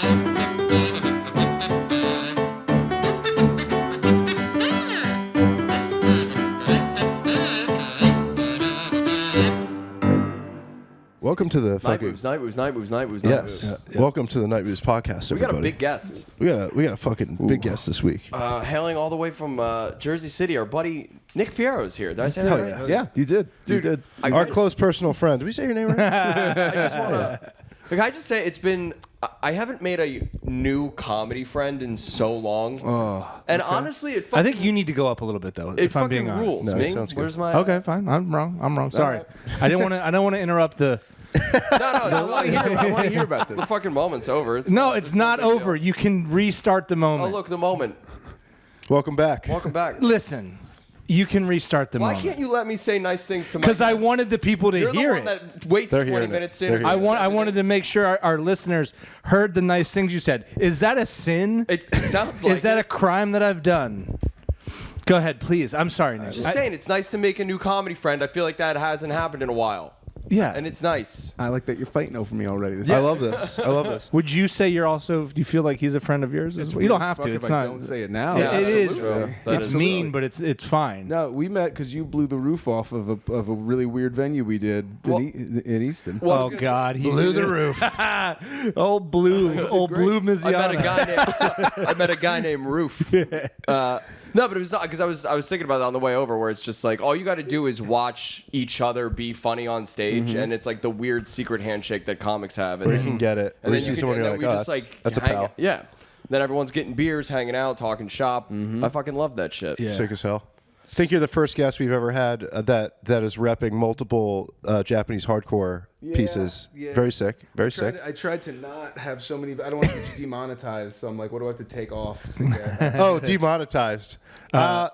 Welcome to the Night moves. Yes. Yeah. Welcome to the Night Moves podcast, everybody. We got a big guest. We got a fucking big guest this week. Hailing all the way from Jersey City, our buddy Nick Fierro is here. Did I say that right? Yeah, you did. Dude, you did. Our close personal friend. Did we say your name right? I just want to... Like, I just say it's been... I haven't made a new comedy friend in so long. And honestly, it fucking... I think you need to go up a little bit, though, if I'm being honest. Rules, no, Ming. sounds good. Where's my... Okay, fine. I'm wrong. Sorry. Right. I don't want to interrupt the... I want to hear about this. The fucking moment's over. It's not over. You can restart the moment. Oh, look, the moment. Welcome back. Listen, you can restart the moment. Why can't you let me say nice things to my Because I guests? wanted the people to You're hear the one it. that waits They're 20 minutes in. I wanted to make sure our listeners heard the nice things you said. Is that a sin? It sounds like Is that a crime that I've done? Go ahead, please. I'm sorry, Nick. Just saying, it's nice to make a new comedy friend. I feel like that hasn't happened in a while. Yeah. And it's nice. I like that you're fighting over me already. I love this. Would you say you're also? Do you feel like he's a friend of yours? You don't have to. It's not. Don't say it now. Yeah, it is. It's mean, but it's fine. No, we met because you blew the roof off of a really weird venue we did in Easton. Well, Oh God, he Blew the roof. old blue Miziana. I met a guy named Roof. No, but it was not because I was thinking about that on the way over, where it's just like all you got to do is watch each other be funny on stage, and it's like the weird secret handshake that comics have, and Where you can get it. and Where then you see someone, you're like, that's a hang- pal. Yeah. Then everyone's getting beers, hanging out, talking shop. I fucking love that shit. Yeah. Sick as hell. I think you're the first guest we've ever had that is repping multiple Japanese hardcore pieces. Yeah, very sick. Very sick. I tried to not have so many. I don't want to get demonetized, so I'm like, what do I have to take off? Oh, demonetized. I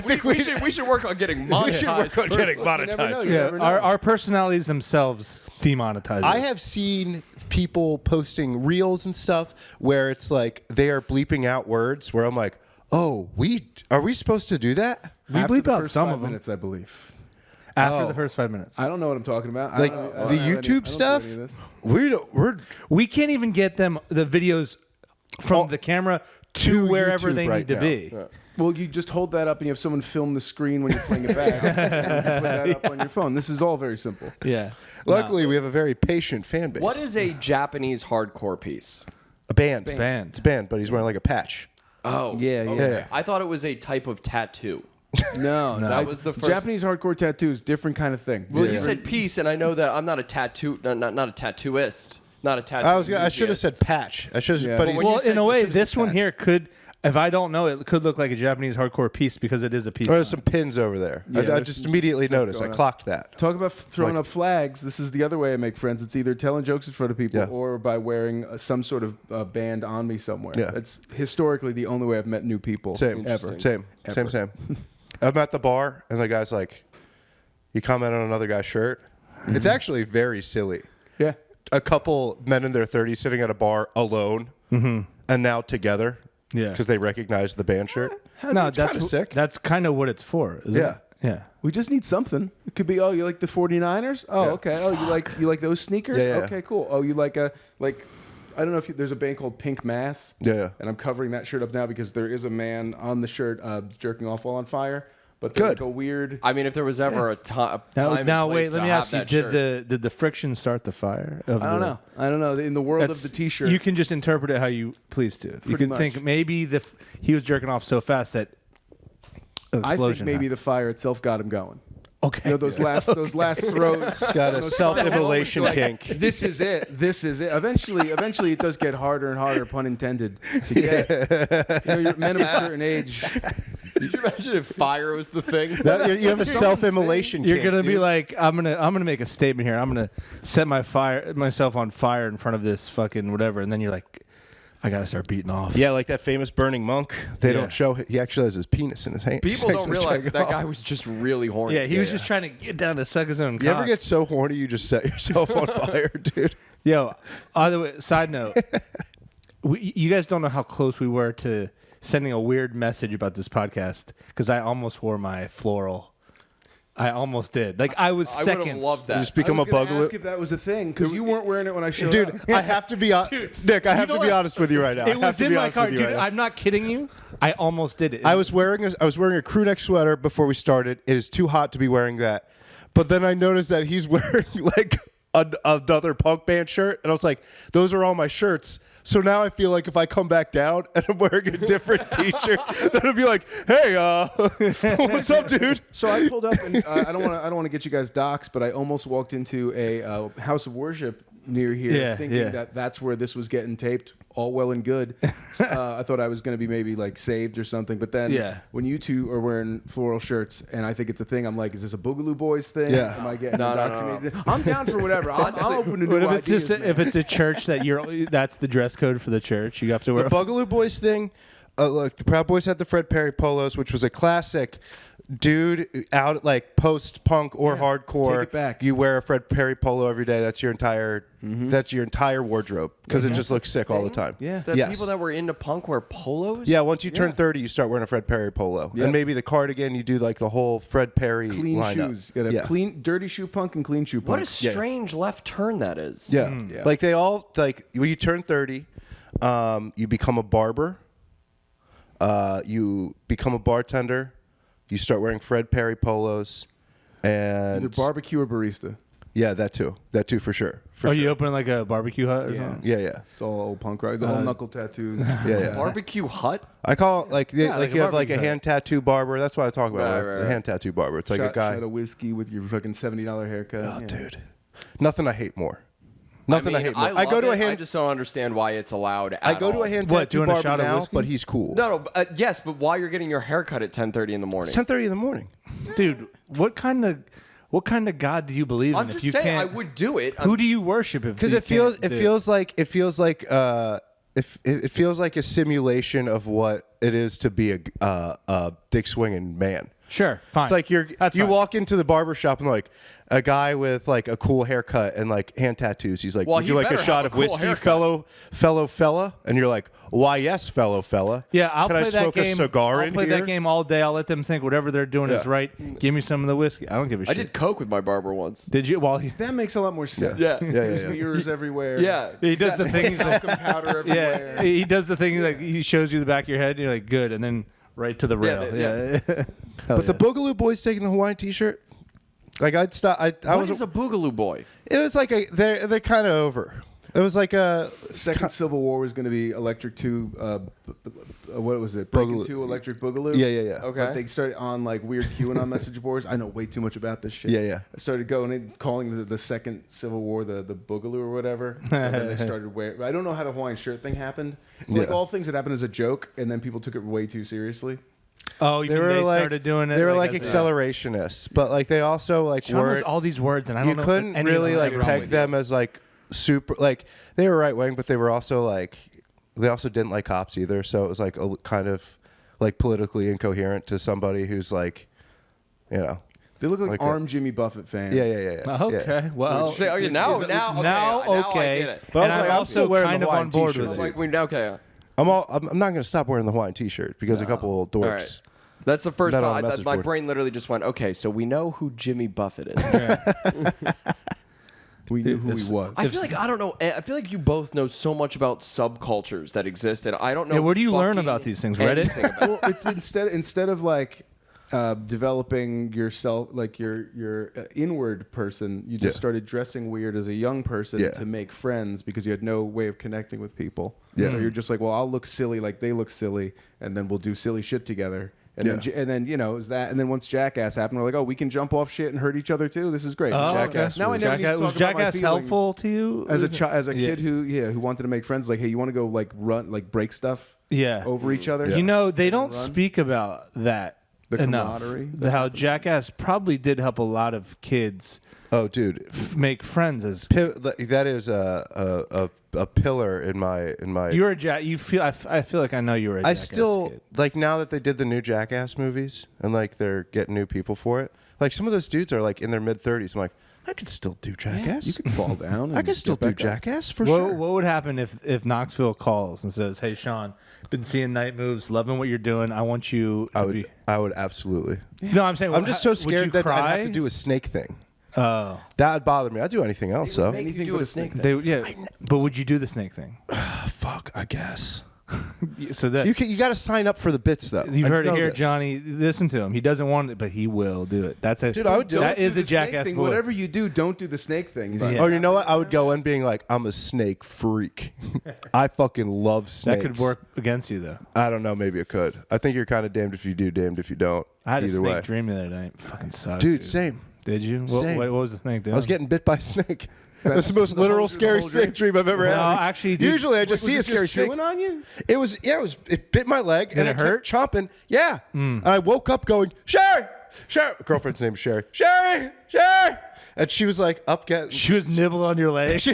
think we should work on getting monetized. Yeah, our personalities themselves demonetize. I have seen people posting reels and stuff where it's like they are bleeping out words where I'm like, oh, are we supposed to do that? We bleep out some of them minutes, I believe. after the first 5 minutes. I don't know what I'm talking about. Like the YouTube stuff, we can't even get them the videos from the camera to wherever YouTube they right need to now. be. Yeah. Well, you just hold that up and you have someone film the screen when you're playing it back. And you put that up on your phone. This is all very simple. Yeah. Luckily, we have a very patient fan base. What is a Japanese hardcore piece? a band? Band. It's a band, but he's wearing like a patch. Oh, Yeah. Yeah. I thought it was a type of tattoo. No, That was the first. Japanese hardcore tattoos, different kind of thing. Well, you said piece, and I know that I'm not a tattoo, not a tattooist, not a tattoo. I should have said patch. I should. Yeah. But Well, Well, said in a way, you should've this said one patch. here could, if I don't know it, could look like a Japanese hardcore piece because it is a piece. there's some pins over there. Yeah, I there's just some immediately stuff noticed. I going on. clocked that. Talk about throwing Like- up flags. This is the other way I make friends. It's either telling jokes in front of people Yeah. or by wearing some sort of band on me somewhere. Yeah. That's historically the only way I've met new people. Same. Ever. Same. I'm at the bar, and the guy's like, "You comment on another guy's shirt." It's actually very silly. Yeah. A couple men in their 30s sitting at a bar alone, and now together. Yeah. Because they recognize the band shirt. No, It's kinda sick. That's kind of what it's for. Isn't Yeah. It? Yeah. We just need something. It could be, oh, you like the 49ers? Oh, Yeah. okay. Oh, you like those sneakers? Yeah, yeah. Okay, cool. Oh, you like I don't know if there's a band called Pink Mass. Yeah. And I'm covering that shirt up now because there is a man on the shirt jerking off while on fire. But there's Good. like a weird. I mean, if there was ever a time. Now and wait. place Let to me have ask you: that Did shirt. the friction start the fire? I don't know. In the world of the T-shirt, You can just interpret it how you please to. You Pretty can much. think maybe he was jerking off so fast that an I think explosion maybe happened. the fire itself got him going. Okay. You know, those last throws. Got a self-immolation kink. This is it. Eventually, it does get harder and harder, pun intended, to get. You're men of a certain age. Could you imagine if fire was the thing? You have a self-immolation kink. You're gonna be dude. like, I'm gonna make a statement here. I'm gonna set myself on fire in front of this fucking whatever, and then you're like, I gotta start beating off. Yeah, like that famous burning monk. They Yeah. don't show. He actually has his penis in his hand. People He's don't actually realize that jerking off. guy was just really horny. Yeah, he was just trying to get down to suck his own You cock. ever get so horny you just set yourself on fire, dude? Yo, other way, side note, you guys don't know how close we were to sending a weird message about this podcast because I almost wore my floral I almost did. Like I was I would have second. loved You that. just become a I was gonna bugaboo. ask if that was a thing because you weren't wearing it when I showed Dude, up. I have to be Nick. I have know to be what? honest with you right now. I It have was to in be my honest car, with you dude. right now. I'm not kidding you. I almost did it. I was wearing a crew neck sweater before we started. It is too hot to be wearing that. But then I noticed that he's wearing like another punk band shirt, and I was like, those are all my shirts. So now I feel like if I come back down and I'm wearing a different T-shirt, then it'll be like, hey, what's up, dude? So I pulled up, and I don't want to get you guys doxxed, but I almost walked into a house of worship near here, thinking that that's where this was getting taped. All well and good. I thought I was going to be maybe like saved or something, but then when you two are wearing floral shirts, and I think it's a thing, I'm like, is this a Boogaloo Boys thing? Yeah. Am I getting No. indoctrinated? I'm down for whatever. I'll open a new But if ideas, it's just man. if it's a church that's the dress code for the church. You have to wear. The Boogaloo Boys thing, look, the Proud Boys had the Fred Perry polos, which was a classic. Dude, out like post-punk or hardcore, take it back. you wear a Fred Perry polo every day. That's your entire wardrobe because it just looks sick all the time. Yeah. The Yes. people that were into punk wear polos? Yeah, once you turn 30, you start wearing a Fred Perry polo, and maybe the cardigan. You do like the whole Fred Perry clean lineup. shoes. You got a clean, dirty shoe punk and clean shoe punk. What a strange left turn that is. Yeah. Yeah. Like they all like when you turn 30, you become a barber. You become a bartender. You start wearing Fred Perry polos, and Either barbecue or barista. yeah, that too for sure. For Oh, sure. you open like a barbecue hut or Yeah. something? Yeah. It's all old punk rock. The whole knuckle tattoos. Yeah. Barbecue hut? I call it like like you a have like a barbecue hand tattoo barber. That's what I talk about. Right, The right. hand tattoo barber. It's like a guy. Shot of whiskey with your fucking $70 haircut. Oh, Yeah. dude, nothing I hate more. Nothing I hate more. I I go to a I hand. just don't understand why it's allowed at I go to all. a hand What, tattoo doing a barber shot of now, whiskey? but he's cool. No, yes, but why you're getting your hair cut at 10:30 in the morning? It's 10:30 in the morning. Dude, what kind of God do you believe I'm in? just if you saying can't, I would do it. Who do you worship? Because it feels like it feels like a simulation of what it is to be a dick swinging man. Sure, fine. It's like you fine. walk into the barber shop and like a guy with like a cool haircut and like hand tattoos. He's like, Well, "Would you he like a better shot have a of cool whiskey, haircut. fellow fella?" And you're like, "Why, yes, fellow fella." Yeah, I'll Can play I smoke that game. a cigar I'll in play here? that game all day. I'll let them think whatever they're doing is Yeah. right. Give me some of the whiskey. I don't give a I shit. did coke with my barber once. Did you? Well, That makes a lot more sense. Yeah. There's Yeah. mirrors everywhere. Yeah. he does the thing. He's like, Talcum powder yeah, everywhere. he does the thing. Like he shows you the back of your head, and you're like, good, and then right to the rail. Yeah. Yeah. But the Boogaloo Boys taking the Hawaiian T-shirt, like I'd stop. I What was. is a boogaloo boy? It was like they're kind of over. It was like a Second Civil War was going to be Electric 2. What was it? Breaking Boogaloo. 2 Electric Boogaloo? Yeah. Okay. But they started on like weird QAnon message boards. I know way too much about this shit. Yeah. I started going and calling the Second Civil War the Boogaloo or whatever. So then they started wearing. I don't know how the Hawaiian shirt thing happened. Like Yeah. all things that happened as a joke, and then people took it way too seriously. Oh, you They mean were they like started doing it. They were like as a- accelerationists, but like they also like Sean knows weren't. all these words, and I don't You know. couldn't any of really them. like wrong peg with them as like super. Like they were right wing, but they were also like they also didn't like cops either. So it was like a kind of like politically incoherent to somebody who's like, you know. They look like Like armed Jimmy Buffett fans. Yeah. Okay, Yeah. well, Say, okay, now, now I get it. But I and was I'm like, I'm also still wearing kind the of on Hawaiian board t-shirt, with dude. it. Okay. I'm not going to stop wearing the Hawaiian T-shirt because a couple of dorks. All right. That's the first Met on a time message my board. brain literally just went, okay, so we know who Jimmy Buffett is. We knew who he was. I feel like I don't know. I feel like you both know so much about subcultures that exist, and I don't know. Yeah, where do you learn fucking about these things? Reddit? anything about it. Well, it's instead of like developing yourself, like your inward person, you just Yeah. started dressing weird as a young person Yeah. to make friends because you had no way of connecting with people. Yeah. So you're just like, well, I'll look silly like they look silly, and then we'll do silly shit together. And Yeah. then you know, is that? And then once Jackass happened, we're like, oh, we can jump off shit and hurt each other too. This is great. Oh, Jackass Now I was- never need to Jackass, talk was about my Jackass feelings. helpful to you As a Yeah. kid who wanted to make friends, like, hey, you want to go like run, like break stuff Yeah. over each other? You know, they don't Run. speak about that The enough. camaraderie How Jackass probably did help a lot of kids Oh, dude, make friends. As that is a pillar in my. you're a Jack, you feel. I feel like I know you were a I Jackass still kid. like now that they did the new Jackass movies and like they're getting new people for it. Like some of those dudes are like in their mid-30s. I'm like, I could still do Jackass. You could fall down. I and could still get do back up. Jackass for What, sure. what would happen if Knoxville calls and says, "Hey, Sean, been seeing Night Moves, loving what you're doing. I want you to be." I would absolutely. No, I'm saying I'm just so would you scared that cry? I'd have to do a snake thing. Oh, That would bother me. I'd do anything else, though. Make you Anything do but a a snake snake. thing. yeah. But would you do the snake thing? Fuck, I guess. So that You got to sign up for the bits, though. you've I heard it know here, this. Johnny. Listen to him. He doesn't want it, but he will do it. That's a Dude, I would do that it. is Do a the snake Jackass thing. boy. Whatever you do, don't do the snake thing. He's like, Yeah. Oh, you know what? I would go in being like, I'm a snake freak. I fucking love snakes. That could work against you though. I don't know. Maybe it could. I think you're kind of damned if you do, damned if you don't. I had a Either snake way. dream the other night. Fucking sucked, Dude, same. Did you? Same. What was the snake doing? I was getting bit by a snake. That's the most literal, scary snake dream I've ever No, had. actually, dude, Usually I just see a scary snake. chewing on you? It bit my leg and it it hurt? kept chomping. Yeah. And I woke up going, Sherry! Sherry! Girlfriend's name is Sherry. Sherry! Sherry! And she was like, up getting. She was nibbling on your leg. She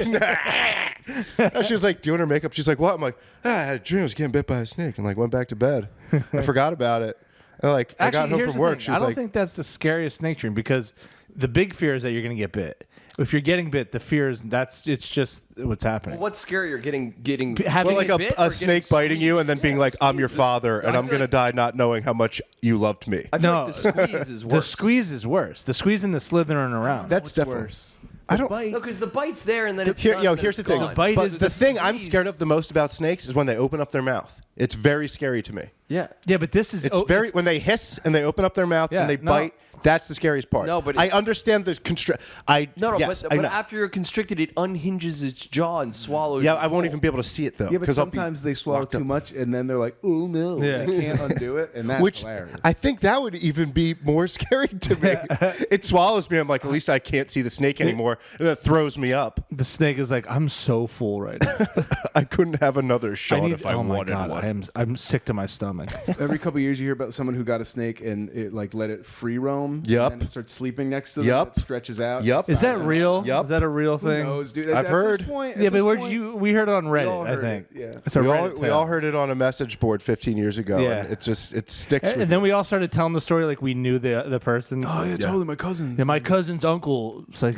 was like doing her makeup. She's like, what? I'm like, I had a dream I was getting bit by a snake and like went back to bed. I forgot about it. And like I got home here's from the work. thing. She I was don't like, think that's the scariest snake dream because the big fear is that you're going to get bit. If you're getting bit, the fear is it's just what's happening. What's scarier, getting Having well, like bit a or snake getting biting you and then squeezed? being like, I'm your father and I I'm feel going to like- die not knowing how much you loved me. I feel No. like the squeeze is The worse. squeeze is worse. The squeeze and the slithering around. That's definitely worse. I don't. No, because the bite's there and then it's Here, done, and then here's the it's thing. gone. bite But is the thing I'm squeeze. scared of the most about snakes is when they open up their mouth. It's very scary to me. Yeah. yeah, but this is It's very when they hiss and they open up their mouth Yeah, and they no. bite. That's the scariest part. No, but I it- understand the constrict. No, yes, but, I but know. after you're constricted, it unhinges its jaw and swallows. Yeah, you I won't whole. even be able to see it though. Yeah, but 'cause I'll be sometimes they swallow locked too up. much, and then they're like, "Oh no!" Yeah. They can't undo it, and that's Which hilarious. I think that would even be more scary to me. It swallows me. I'm like, at least I can't see the snake anymore, and that throws me up. the snake is like, I'm so full right now. I couldn't have another shot if I oh my wanted god, one. I'm sick to my stomach. Every couple of years, you hear about someone who got a snake and it like let it free roam. Yup. And then it starts sleeping next to them. Yup. It stretches out. Yup. Is that real? Yup. Is that a real Who thing? knows, dude? I've At heard. This point, Yeah, but where'd you? We heard it on all Reddit. I heard think. it, yeah. It's a We Reddit all tale. heard it on a message board 15 years ago, Yeah. and it sticks with And then we all started telling the story like we knew the person. Oh yeah, totally. My cousin. Yeah, my cousin's uncle. It's like,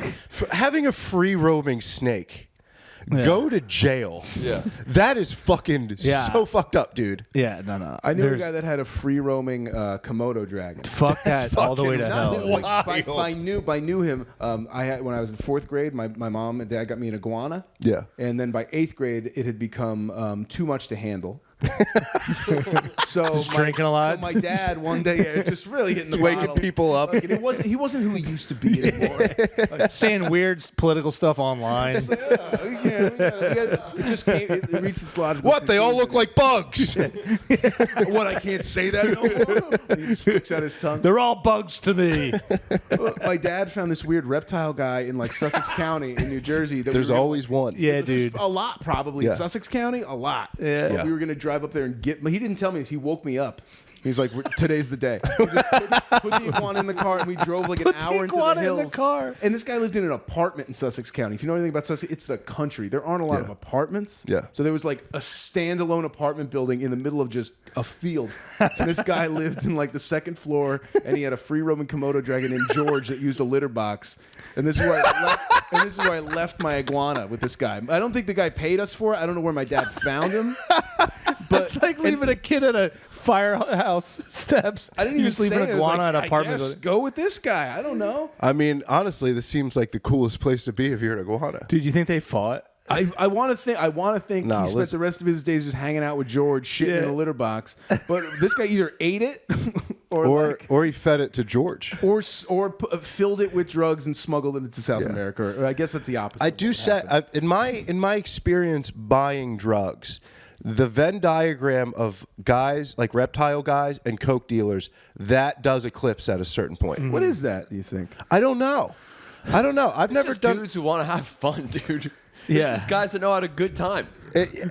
having a free roaming snake. Yeah. Go to jail. Yeah. That is fucking Yeah. so fucked up, dude. yeah, no. I knew a There's- guy that had a free roaming Komodo dragon. Fuck that all the way to fucking hell. nuts. Like, Wild. by knew him. I had when I was in 4th grade. My mom and dad got me an iguana. Yeah. And then by 8th grade, it had become too much to handle. So drinking a lot? So my dad one day just really hitting the Waking bottle. people up. Like, he wasn't who he used to be anymore. Saying weird political stuff online. It just came. It reached its logical. What? They all look conclusion. like bugs. What? I can't say that no more. He just flicks out his tongue. They're all bugs to me. My dad found this weird reptile guy in like Sussex County in New Jersey. That There's we were always one. Yeah, dude. a lot probably Yeah. in Sussex County. A lot. Yeah. Yeah. We were gonna drive up there and get. But he didn't tell me this. He woke me up. He's like, "Today's the day." We just put the iguana in the car, and we drove like an hour into the iguana in the hills. car. And this guy lived in an apartment in Sussex County. If you know anything about Sussex, it's the country. There aren't a lot Yeah. of apartments. Yeah. So there was like a standalone apartment building in the middle of just a field. And this guy lived in like the 2nd floor, and he had a free roaming Komodo dragon named George that used a litter box. And this is where I left my iguana with this guy. I don't think the guy paid us for it. I don't know where my dad found him. But It's like leaving a kid at a firehouse steps. I didn't You even just leave say an it. I was iguana like, at an apartment. I guess go with this guy. I don't know. I mean, honestly, this seems like the coolest place to be if you're an iguana. Dude, you think they fought? I want to think Nah, he spent listen. the rest of his days just hanging out with George, shitting in Yeah. a litter box. But this guy either ate it or Or he fed it to George. filled it with drugs and smuggled it into South Yeah. America. Or I guess that's the opposite. I of do what say happened. in my experience buying drugs, the Venn diagram of guys like reptile guys and coke dealers that does eclipse at a certain point. What is that? Do you think? I don't know. I've never Just done. dudes who want to have fun, dude. Yeah. It's just guys that know how to good time.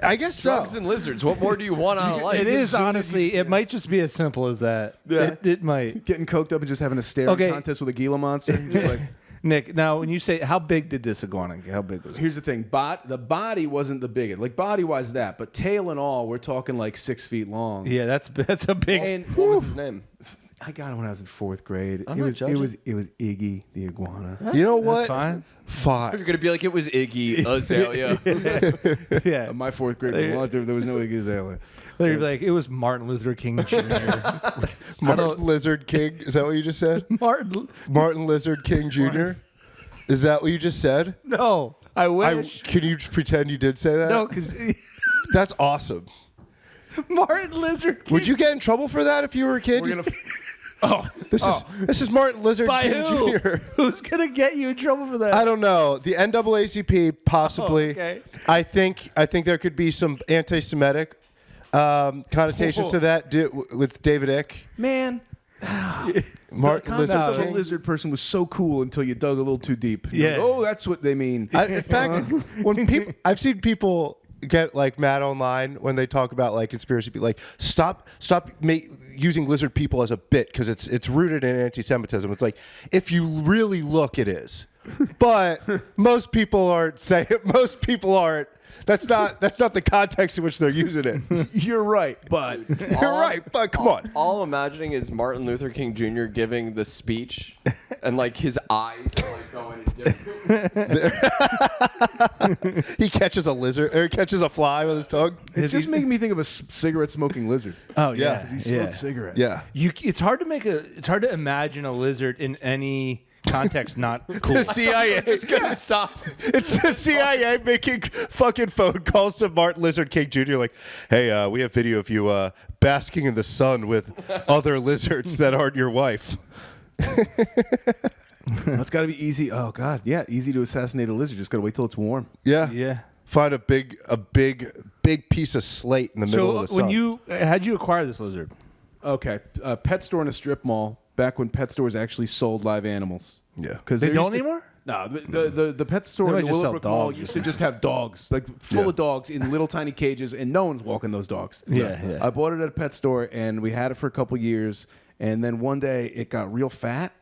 I guess so. Drugs and lizards. What more do you want out of life? It is honestly. It might just be as simple as that. Yeah. It might. Getting coked up and just having a staring Okay. contest with a Gila monster. Just like, Nick, now when you say how big did this iguana get? How big was it? here's the thing. The body wasn't the biggest. Like body-wise that. But tail and all, we're talking like 6 feet long. Yeah, that's a big. And What was his name? I got it when I was in 4th grade. I'm it not was judging. Iggy the iguana. You know what? fine. Fine. You're gonna be like, it was Iggy Azalea. Yeah. My 4th grade, there was no Iggy Azalea. They'd be like, it was Martin Luther King Jr. Martin Lizard King. Is that what you just said? Martin Lizard King Jr. Is that what you just said? No, I wish. Can you just pretend you did say that? No, because That's awesome. Martin Lizard King. Would you get in trouble for that if you were a kid? We're gonna. This is Martin Lizard By King who? Jr. Who's gonna get you in trouble for that? I don't know. The NAACP possibly. Oh, okay. I think there could be some anti-Semitic connotations to that with David Icke. Man, Martin the concept of a King. lizard person was so cool until you dug a little too deep. You're Yeah. like, oh, that's what they mean. In fact, when people, I've seen people get like mad online when they talk about like conspiracy people, like stop using lizard people as a bit because it's rooted in anti-Semitism. It's like, if you really look, it is, but most people aren't saying. Most people aren't. That's not the context in which they're using it. You're right, but You're right, but come on. All I'm imagining is Martin Luther King Jr. giving the speech, and like his eyes are like going in different. He catches a lizard or catches a fly with his tongue. it's just making me think of a cigarette smoking lizard. Oh Yeah. yeah, He smoked cigarettes. Yeah. It's hard to imagine a lizard in any context not cool. The CIA. Just gonna stop. It's the CIA making fucking phone calls to Martin Lizard King Jr. Like, hey, we have video of you basking in the sun with other lizards that aren't your wife. It's got to be easy. Oh God, yeah, easy to assassinate a lizard. Just got to wait till it's warm. Yeah. Yeah. Find a big piece of slate in the middle of the sun. How'd you acquire this lizard? Okay, pet store in a strip mall. Back when pet stores actually sold live animals. Yeah. Because They don't anymore? No, the pet store They in might the just sell Willowbrook Mall dogs or used to just have dogs, like full of dogs in little tiny cages, and no one's walking those dogs. Yeah. I bought it at a pet store, and we had it for a couple years, and then one day it got real fat,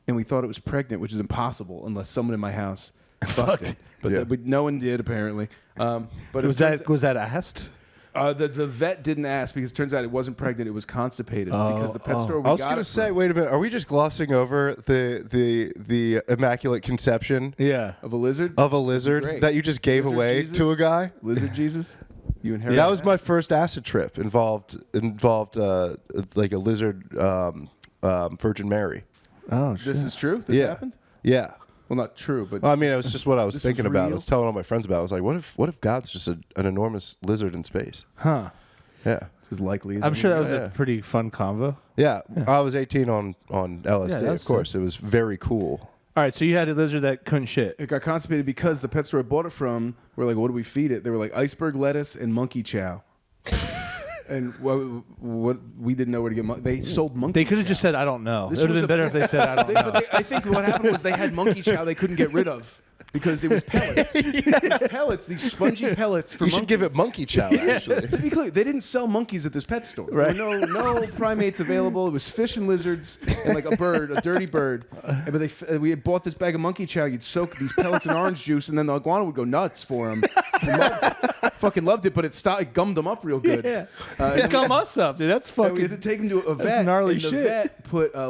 and we thought it was pregnant, which is impossible unless someone in my house fucked it. But no one did apparently. But Was that asked? The vet didn't ask because it turns out it wasn't pregnant; it was constipated. Because the pet store. I was going to say, wait a minute. Are we just glossing over the immaculate conception Yeah. of a lizard. of a lizard Great. that you just gave Lizard away Jesus? to a guy? Lizard Jesus. You inherit. That was my first acid trip. Involved like a lizard Virgin Mary. Oh shit. This is true. This Yeah. happened. Yeah. Well, not true, but Well, I mean, it was just what I was This thinking was about. I real? was telling all my friends about it. I was like, what if God's just an enormous lizard in space? Huh. Yeah. it's as likely. As I'm sure that was Yeah. a pretty fun convo. Yeah. I was 18 on LSD, Yeah, that's of course. It was very cool. All right, so you had a lizard that couldn't shit. It got constipated because the pet store I bought it from were like, what do we feed it? They were like iceberg lettuce and monkey chow. And what we didn't know where to get. They sold monkey. They could have chow. just said, "I don't know." It This would have was been better if they said, "I don't know." I think what happened was they had monkey chow they couldn't get rid of because it was pellets. Pellets, these spongy pellets for You should give it monkey chow, actually. To be clear, they didn't sell monkeys at this pet store. Right. There were no primates available. It was fish and lizards and like a bird, a dirty bird. But we had bought this bag of monkey chow. You'd soak these pellets in orange juice, and then the iguana would go nuts for them. Fucking loved it, but it gummed them up real good. Yeah, gum us up, dude. That's And we fucking. had to take them to a That's vet. gnarly and the shit. vet put I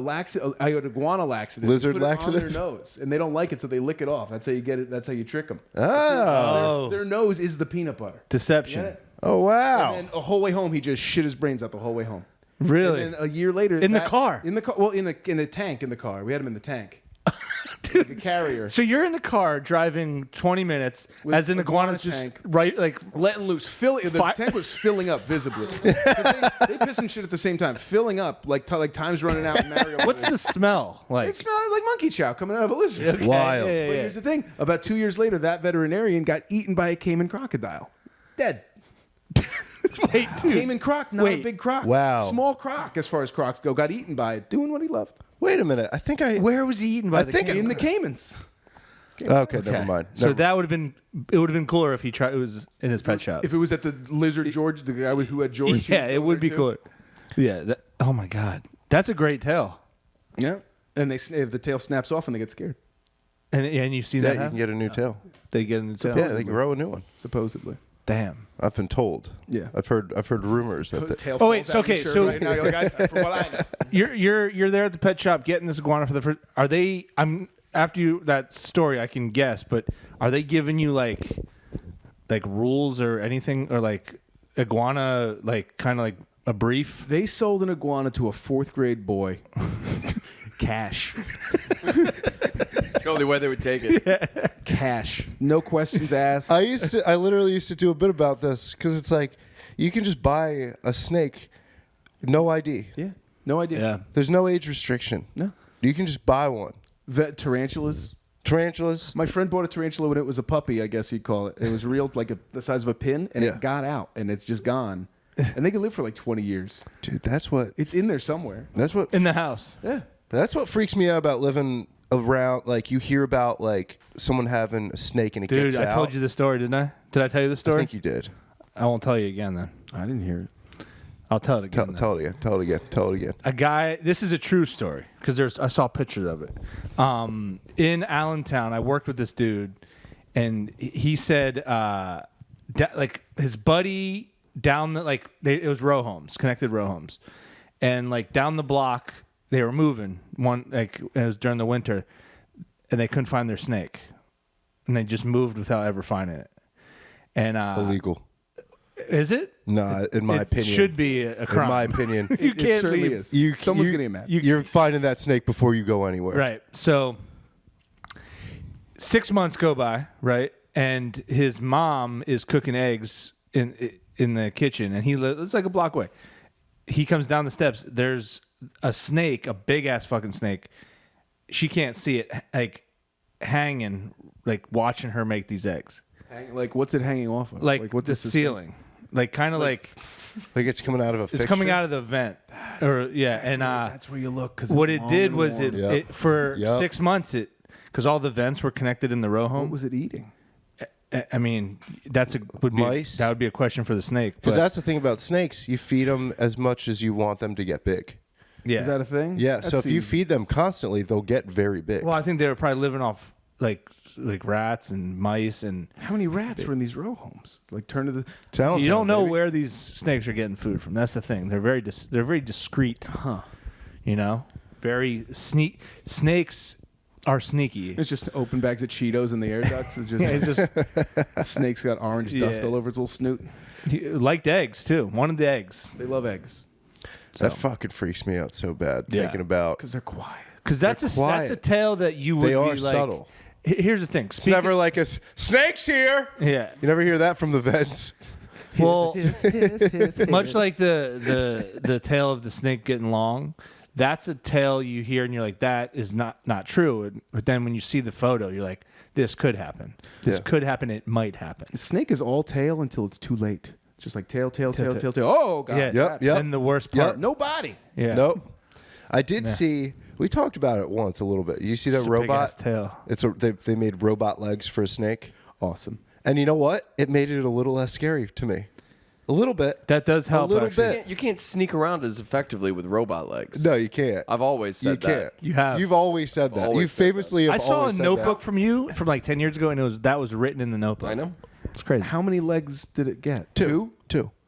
had iguana laxative. Lizard put it laxative? on their nose, and they don't like it, so they lick it off. That's how you get it. That's how you trick them. Oh. Their nose is the peanut butter. Deception. Get it? Oh, wow. And then a whole way home, he just shit his brains out the whole way home. Really? And then a year later, In the car? in the car, well, in the tank in the car. We had him in the tank, like a carrier, So you're in the car driving 20 minutes With as an iguana iguana's just tank. right, like letting loose. The tank was filling up visibly. 'Cause they piss and shit at the same time, filling up like time's running out. In Mario. what's the smell like? It smelled like monkey chow coming out of a lizard. Okay, Wild. yeah, yeah, But yeah. here's the thing: about 2 years later, that veterinarian got eaten by a caiman crocodile, dead. Wait, dude. Caiman croc, not a Wait. big croc. Wow. Small croc, as far as crocs go, got eaten by it, doing what he loved. Wait a minute. I think Where was he eaten by the think king? In the caimans. Okay, never mind. So Never- that would have been. It would have been cooler if he tried. It was in his pet shop. If it was at the lizard George, the guy who had George. Yeah, it would be cooler. Yeah. Oh my god, that's a great tale. Yeah, and if the tail snaps off and they get scared, And you've seen yeah, that you happen? can get a new tail. They get in the tail. Yeah, they can grow a new one. supposedly. Damn. I've been told. Yeah. I've heard rumors that. Tail Oh, wait, falls out of your okay, shirt so- right now, you're like, from what I know. You're there at the pet shop getting this iguana for the first. Are they? After you that story, I can guess, but are they giving you like rules or anything, or like iguana, like kind of like a brief? They sold an iguana to a 4th grade boy. Cash. It's the only way they would take it. Cash. No questions asked. I literally used to do a bit about this because it's like you can just buy a snake, no ID. Yeah. No idea. Yeah. There's no age restriction. No. You can just buy one. Tarantulas. Tarantulas. My friend bought a tarantula when it was a puppy, I guess you'd call it. It was real, like the size of a pin, and Yeah. it got out, and it's just gone. And they can live for like 20 years. Dude, that's what It's in there somewhere. In the house. Yeah. that's what freaks me out about living around. Like you hear about like someone having a snake and it Dude, gets out. I told you the story, didn't I? Did I tell you the I story? think you did. I won't tell you again then. I didn't hear it. I'll tell it again. then. Tell it again. Tell it again. Tell it again. A guy. This is a true story because I saw pictures of it. In Allentown, I worked with this dude, and he said, like his buddy down the it was row homes, connected row homes, and like down the block they were moving. It was during the winter, and they couldn't find their snake, and they just moved without ever finding it. And Illegal. is it? No, in my It opinion. should be a crime. In my opinion. You It can't certainly leave. is. Someone's going to get mad. You're finding that snake before you go anywhere. Right. So 6 months go by, right? And his mom is cooking eggs in the kitchen, and it's like a block away. He comes down the steps. There's a snake, a big ass fucking snake. She can't see it, like hanging, like watching her make these eggs, Like, what's it hanging off of? like what's the ceiling, like kind of like Like it's coming out of a it's fixture? coming out of the vent, and that's where you look. Cause what it's it long did and was warm. it for Yep. 6 months because all the vents were connected in the row home. What was it eating? I mean, Mice? that would be a question for the snake. Because but- that's the thing about snakes. You feed them as much as you want them to get big. yeah. Is that a thing? Yeah, so That's if you the- feed them constantly, they'll get very big. Well, I think they were probably living off like rats and mice, and How many rats were in these row homes? Like, turn to the. Talent, you don't know baby. where these snakes are getting food from. That's the thing. They're very discreet. Huh. You know, very snakes are sneaky. It's just open bags of Cheetos in the air ducts. It's just snake's got orange dust Yeah. all over its little snoot. He liked eggs too. Wanted the eggs They love eggs That fucking freaks me out so bad. Yeah. Thinking about. because they're quiet. because that's a quiet. tale that you would They are be like. subtle. Here's the thing. It's never like snake's here. Yeah. You never hear that from the vets. Well, much like the tale of the snake getting long, that's a tale you hear and you're like, that is not true. But then when you see the photo, you're like, this could happen. This Yeah. could happen. It might happen. The snake is all tail until it's too late. It's just like tail. Tail. Oh god. Yeah. Yep, yep. And the worst part. Yep. No body. Yeah. Nope. I did see. We talked about it once a little bit. You see that It's a robot? big-ass tail. They made robot legs for a snake, Awesome. and you know what? It made it a little less scary to me. A little bit. That does help. A little actually. bit. You can't sneak around as effectively with robot legs. No, you can't. I've always You said can't. that. You have. You've always said that. Always You said that. famously have I saw a always said notebook that. from you from like 10 years ago, and that was written in the notebook. I know. It's crazy. How many legs did it get? Two.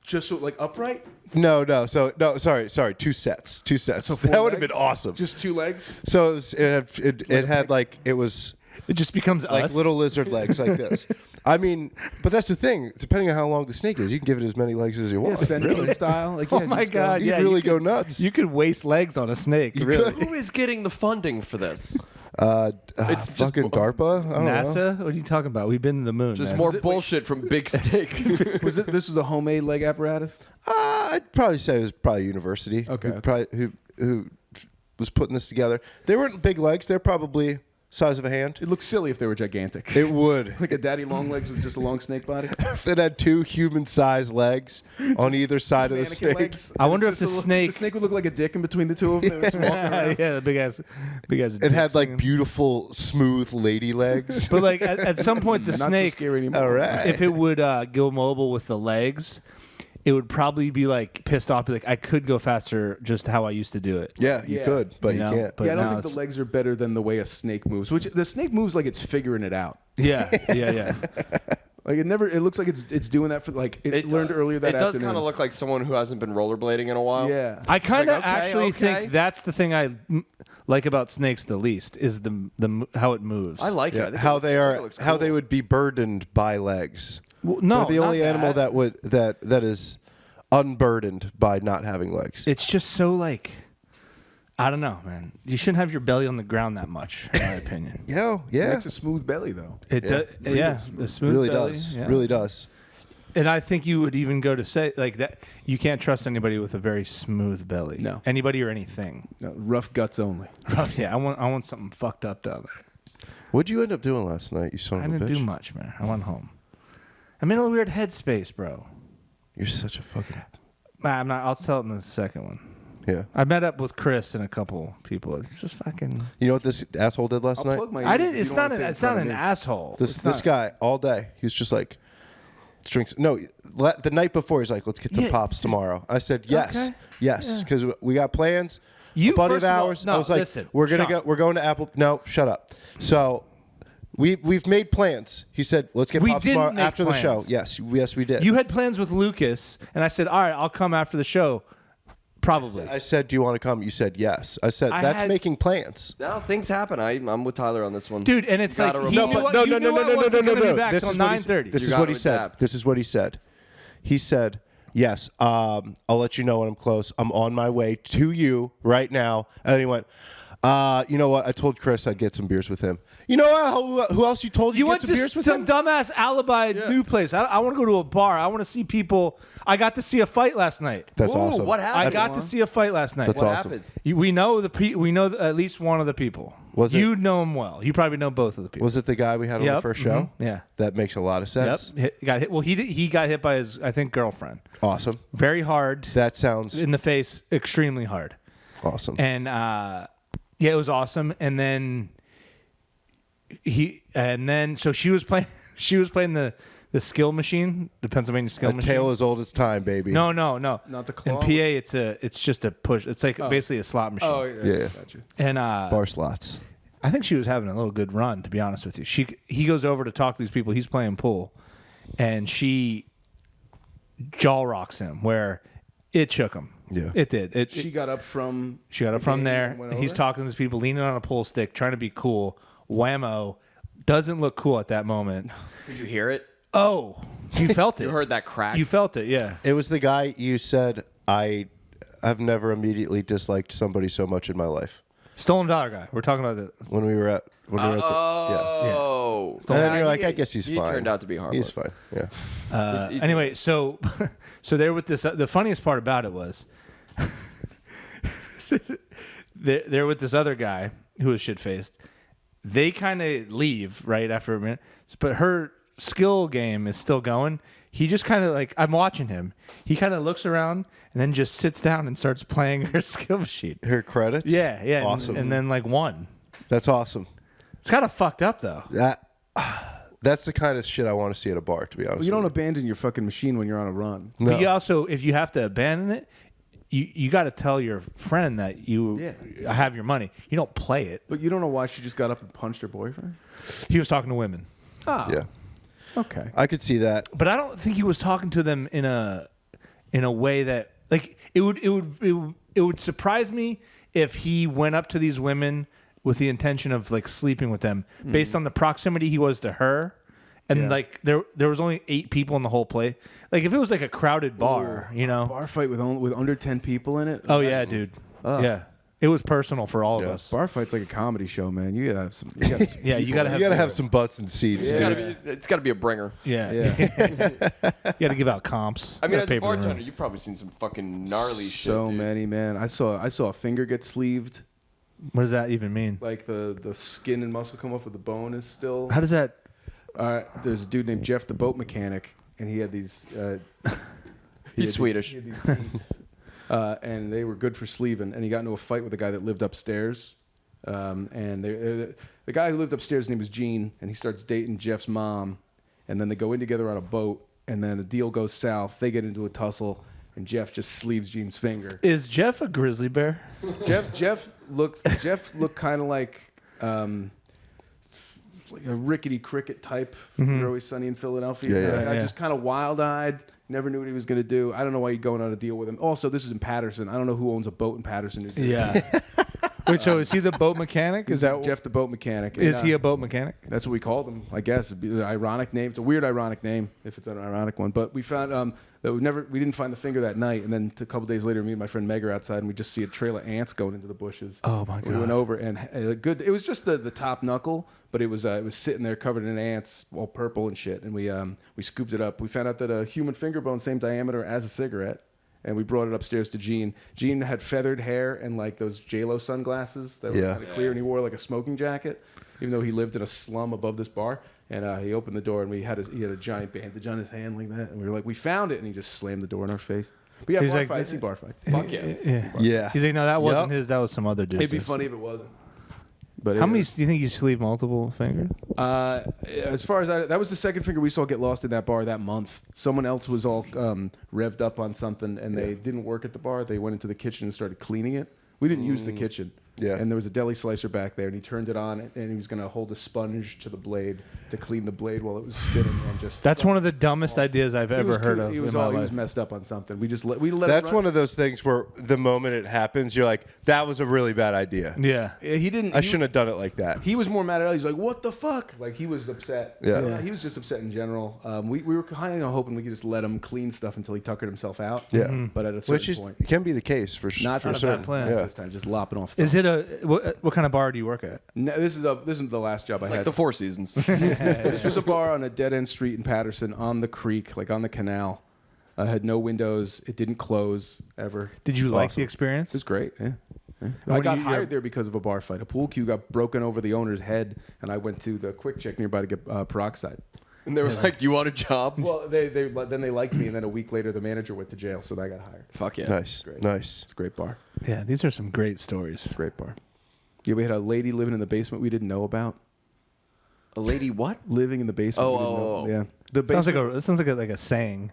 Just so like upright? No. So no. Sorry. 2 sets. 2 sets. So 4 that would have been legs? awesome. Just 2 legs? So it had like it was It just becomes like us. little lizard legs like this. I mean, but that's the thing. Depending on how long the snake is, you can give it as many legs as you Yeah, want. centipede style. Like, Oh yeah, my just go- God. You Yeah, could really you go nuts. You could waste legs on a snake. You really. could. Who is getting the funding for this? It's just fucking DARPA. I don't know. NASA? What are you talking about? We've been to the moon. Just man. more Was it- bullshit from Big Snake. This was a homemade leg apparatus? I'd probably say it was probably university. Okay. Who was putting this together? They weren't big legs. They're probably size of a hand. It looks silly if they were gigantic. It would. Like a daddy long legs with just a long snake body. If it had 2 human-sized legs on either side of the Mannequin snake. legs. I wonder And if it's the just snake- The snake would look like a dick in between the two of them. They were just walking around. yeah, the big ass. It had like beautiful, smooth lady legs. But like at some point, the Not so snake, scary anymore. All right. if it would go mobile with the legs, it would probably be like pissed off. Be like, I could go faster, just how I used to do it. Yeah, you Yeah. could, but you, know, can't. but Yeah, I don't now think the it's- legs are better than the way a snake moves. Which the snake moves like it's figuring it out. Yeah. Like it never. It looks like it's doing that for like it learned does. earlier that It does afternoon. kind of look like someone who hasn't been rollerblading in a while. Yeah. I kind of like, okay, actually okay. think that's the thing I like about snakes the least is the how it moves. I like it. I Yeah, think how it looks, they I think are, it looks how they cool. would be burdened by legs. Well, no, They're the not only animal that. that is unburdened by not having legs. It's just so like, I don't know, man. You shouldn't have your belly on the ground that much, in my opinion. Yeah, It yeah, makes a smooth belly though. It Yeah. does, yeah. The smooth really belly, does, yeah. really does. And I think you would even go to say like that. You can't trust anybody with a very smooth belly. No. Anybody or anything. No, rough guts only. Yeah, I want something fucked up down there. What'd you end up doing last night? You son I of a didn't bitch. do much, man. I went home. I'm in a weird headspace, bro. You're such a fucking I'm not. I'll tell it in the second one. yeah. I met up with Chris and a couple people. It's just fucking. You know what this asshole did last I'll night? plug my. I ears didn't. if you It's don't wanna not. say it in It's not front of an me. asshole. This It's not- guy all day. He was just like, drinks. No, the night before he's like, let's get some Yeah. pops tomorrow. I said yes, Okay. yes, because we got plans. You- a buddy first of of all- ours. no, I was like, listen, we're gonna Sean. go. We're going to Apple. No, shut up. So. We've made plans. He said, "Let's get We pops didn't tomorrow make after the show." plans. Yes, we did. You had plans with Lucas, and I said, "All right, I'll come after the show." Probably. I said, "Do you want to come?" You said yes. I said, I "That's had- making plans." No, things happen. I'm with Tyler on this one. Dude, and it's like Gotta he remember- knew what- you knew I wasn't gonna be back This till is what he- 9:30. This You is what gotta he said. adapt. This is what he said. He said, "Yes, I'll let you know when I'm close. I'm on my way to you right now." And then he went, "You know what? I told Chris I'd get some beers with him. You know who else you told You to went get some to beers with some him? dumbass alibi new place. I want to go to a bar. I want to see people. I got to see a fight last night. That's Ooh, awesome. what I happened? got to see a fight last night. That's What awesome. happened? We know we know at least one of the people. Was it- you know him well? You probably know both of the people. Was it the guy we had on the Yep, first show? Yeah. That makes a lot of Yep. sense. Got hit. Well, he got hit by his girlfriend. Awesome. Very hard That sounds in the face. Extremely hard. awesome. And yeah, it was awesome. And then so she was playing the skill machine, the Pennsylvania skill A machine. tale as old as time, baby. No. Not the In claw? PA, it's just a push. It's like basically a slot machine. Oh Yeah. Gotcha. And Bar slots. I think she was having a little good run, to be honest with you. He goes over to talk to these people. He's playing pool, and she jaw rocks him where it shook him. Yeah. It did. She got up from. She got up the from game there. and went And he's over? talking to these people, leaning on a pool stick, trying to be cool. Whammo. Doesn't look cool at that moment. Did you hear it? Oh, you felt it. You heard that crack? You felt it, yeah. It was the guy you said I've never immediately disliked somebody so much in my life. Stolen Valor guy. We're talking about the. When we were at the Oh. And then you're like, I guess he's he fine. turned out to be harmless. He's fine. Yeah. Anyway, so they're with this. The funniest part about it was they're with this other guy who was shit faced. They kind of leave right after a minute, but her skill game is still going. He just kind of like, I'm watching him. He kind of looks around and then just sits down and starts playing her skill machine. Her credits. Yeah, yeah. Awesome. And then like won. That's awesome. It's kind of fucked up though. That's the kind of shit I want to see at a bar. To be honest, Well, you don't with abandon your fucking machine when you're on a run. No. But you also, if you have to abandon it, you got to tell your friend that you have your money. You don't play it. But you don't know why she just got up and punched her boyfriend? He was talking to women, Yeah, Okay. I could see that. but I don't think he was talking to them in a way that like it would surprise me if he went up to these women with the intention of like sleeping with them based on the proximity he was to her. And Yeah. like there was only 8 people in the whole place. Like if it was like a crowded bar, you know. Bar fight with under 10 people in it? Oh yeah, dude. Yeah. It was personal for all of us. Bar fight's like a comedy show, man. You gotta have some. You gotta have some Yeah, you got to You have gotta have some butts and seats, dude. It's got to be a bringer. Yeah. Yeah. You got to give out comps. I mean, Got as a paper in the room. bartender, you've probably seen some fucking gnarly shit. So dude. many, man. I saw a finger get sleeved. What does that even mean? Like the skin and muscle come off, but the bone is still. How does that? There's a dude named Jeff, the boat mechanic, and he had these. He's Swedish. He had these teeth, and they were good for sleeving. And he got into a fight with a guy that lived upstairs. And the guy who lived upstairs' name was Gene, and he starts dating Jeff's mom. And then they go in together on a boat, and then the deal goes south. They get into a tussle, and Jeff just sleeves Gene's finger. Is Jeff a grizzly bear? Jeff looked kind of like like a rickety cricket type. You're Always Sunny in Philadelphia. I just kind of wild-eyed. Never knew what he was going to do. I don't know why you're going on a deal with him. Also, this is in Patterson. I don't know who owns a boat in Patterson, New Jersey. Yeah. Wait, so is he the boat mechanic? Is that Jeff the boat mechanic? Is he a boat mechanic? That's what we called him, I guess. It'd be an ironic name. It's a weird ironic name if it's an ironic one. But we found that we didn't find the finger that night, and then a couple days later, me and my friend Meg are outside, and we just see a trail of ants going into the bushes. Oh my god! We went over, and it was just the top knuckle, but it was sitting there covered in ants, all purple and shit. And we scooped it up. We found out that a human finger bone, same diameter as a cigarette. And we brought it upstairs to Gene. Gene had feathered hair and like those J-Lo sunglasses that were kind of clear, and he wore like a smoking jacket, even though he lived in a slum above this bar. And he opened the door, and he had a giant bandage on his hand like that. And we were like, we found it, and he just slammed the door in our face. But yeah, bar fights. I see bar fights. Fuck yeah. Yeah. He's like, no, that wasn't his. That was some other dude. It'd be funny if it wasn't. But how many do you think you sleeve multiple fingers? As far as that was the second finger we saw get lost in that bar that month. Someone else was all revved up on something, and they didn't work at the bar. They went into the kitchen and started cleaning it. We didn't use the kitchen. Yeah. And there was a deli slicer back there, and he turned it on, and he was going to hold a sponge to the blade to clean the blade while it was spinning, and just. That's one of the dumbest ideas I've ever heard of. He was messed up on something. We let. That's him run. one of those things where the moment it happens, you're like, that was a really bad idea. Yeah. He didn't. I shouldn't have done it like that. He was more mad at it. He's like, "What the fuck?" Like he was upset. Yeah. He was just upset in general. We were kind of hoping we could just let him clean stuff until he tuckered himself out. Yeah. But at a certain point, it can be the case for not for for certain. bad plan. Yeah. this time, just lopping off. Is it what kind of bar do you work at? No, this is the last job I Like had. the Four Seasons. This was a bar on a dead end street in Patterson on the creek, like on the canal. Had no windows. It didn't close ever. Did you like the It experience? was great. Yeah. I When got you- hired there because of a bar fight. A pool cue got broken over the owner's head, and I went to the Quick Check nearby to get peroxide. And they were like, "Do you want a job?" Well, then they liked me, and then a week later, the manager went to jail, so I got hired. Fuck yeah. Nice. Great. Nice. It's a great bar. Yeah, these are some great stories. Great bar. Yeah, we had a lady living in the basement we didn't know about. A lady what? Living in the basement. we didn't know. Yeah. The basement, Sounds like a saying.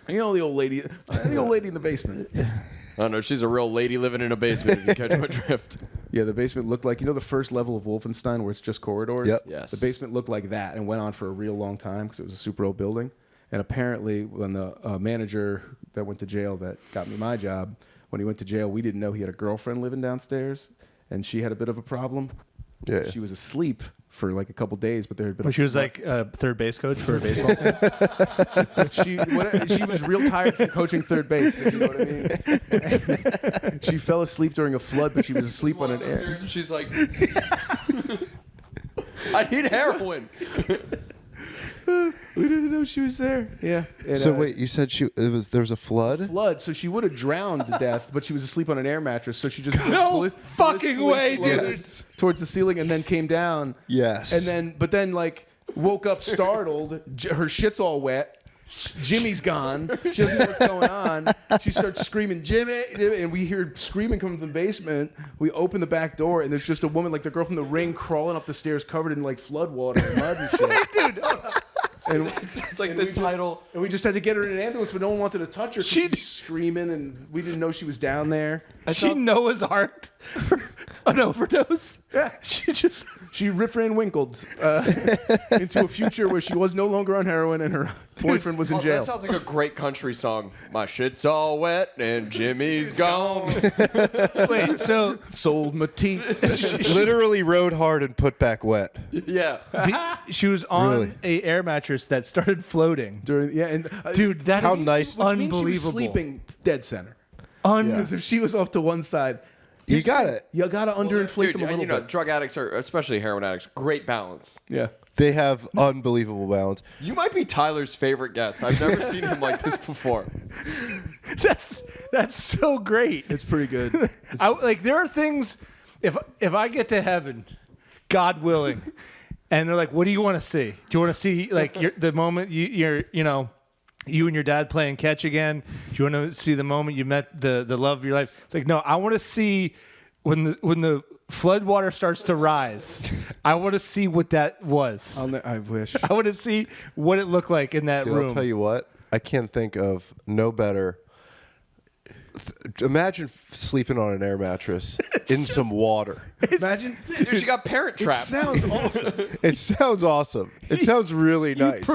you know the old lady in the basement. I don't know. She's a real lady living in a basement. If you catch my drift. Yeah, the basement looked like, the first level of Wolfenstein where it's just corridors? Yep. Yes. The basement looked like that and went on for a real long time because it was a super old building. And apparently when the manager that went to jail that got me my job, when he went to jail, we didn't know he had a girlfriend living downstairs, and she had a bit of a problem. Yeah. She was asleep for like a couple days, but there had been She was like a third base coach for a baseball team. she was real tired from coaching third base, if you know what I mean. She fell asleep during a flood, but she was asleep on an air. She's like, "I need heroin." We didn't know she was there. Yeah. And, So wait, you said there was a flood? flood, so she would have drowned to death, but she was asleep on an air mattress, so she just fucking way, floated dude. towards the ceiling and then came down. Yes. But then like woke up startled. Her shit's all wet. Jimmy's gone. She doesn't know what's going on. She starts screaming, Jimmy, and we hear screaming coming from the basement. We open the back door, and there's just a woman, like the girl from The Ring, crawling up the stairs covered in like flood water and mud and shit. Dude, And It's like the title. And we just had to get her in an ambulance, but no one wanted to touch her. She's screaming, and we didn't know she was down there. she Noah's Ark an overdose. Yeah, she Riff Van Winkled into a future where she was no longer on heroin and her boyfriend was in Also, jail. that sounds like a great country song. My shit's all wet and Jimmy's gone. Wait, so Sold my teeth. Literally rode hard and put back wet. Yeah. she was on Really? a air mattress that started floating. And Dude, that How is nice. which means she was unbelievable. sleeping dead center. Yeah. Because if she was off to one side, You got it. you got to underinflate Dude, them a little bit. drug addicts are, especially heroin addicts, great balance. Yeah. They have unbelievable balance. You might be Tyler's favorite guest. I've never seen him like this before. That's so great. It's pretty good. There are things if I get to heaven, God willing, and they're like, "What do you want to see? Do you want to see like the moment you and your dad playing catch again? Do you want to see the moment you met the love of your life?" It's like, no, I want to see when the flood water starts to rise. I want to see what that was. I wish. I want to see what it looked like in that Dude, room. I'll tell you what. I can't think of no better Imagine sleeping on an air mattress in some water. Imagine. Dude, she got Parent It Trap. sounds awesome. It sounds awesome. It sounds really nice.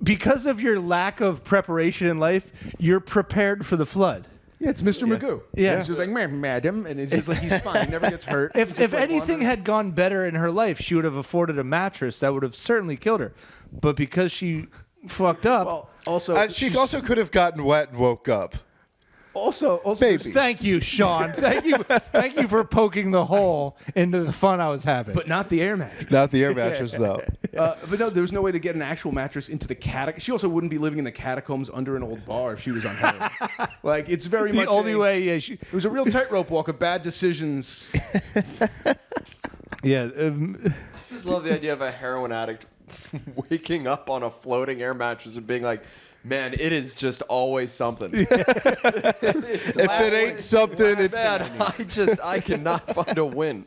Because of your lack of preparation in life, you're prepared for the flood. Yeah, it's Mr. Magoo. Yeah. He's just like, madam, and it's just like he's fine. He never gets hurt. If anything had gone better in her life, she would have afforded a mattress that would have certainly killed her. But because she fucked up, Well, also, She also could have gotten wet and woke up. also, Maybe. thank you, Sean. Thank you for poking the hole into the fun I was having. but not the air mattress. Not the air mattress, though. But no, there was no way to get an actual mattress into the catacombs. She also wouldn't be living in the catacombs under an old bar if she was on heroin. Like, it's very the much only way, yeah, It was a real tightrope walk of bad decisions. yeah. I just love the idea of a heroin addict waking up on a floating air mattress and being like, man, it is just always something. If it ain't something, it's... Man, I cannot find a win.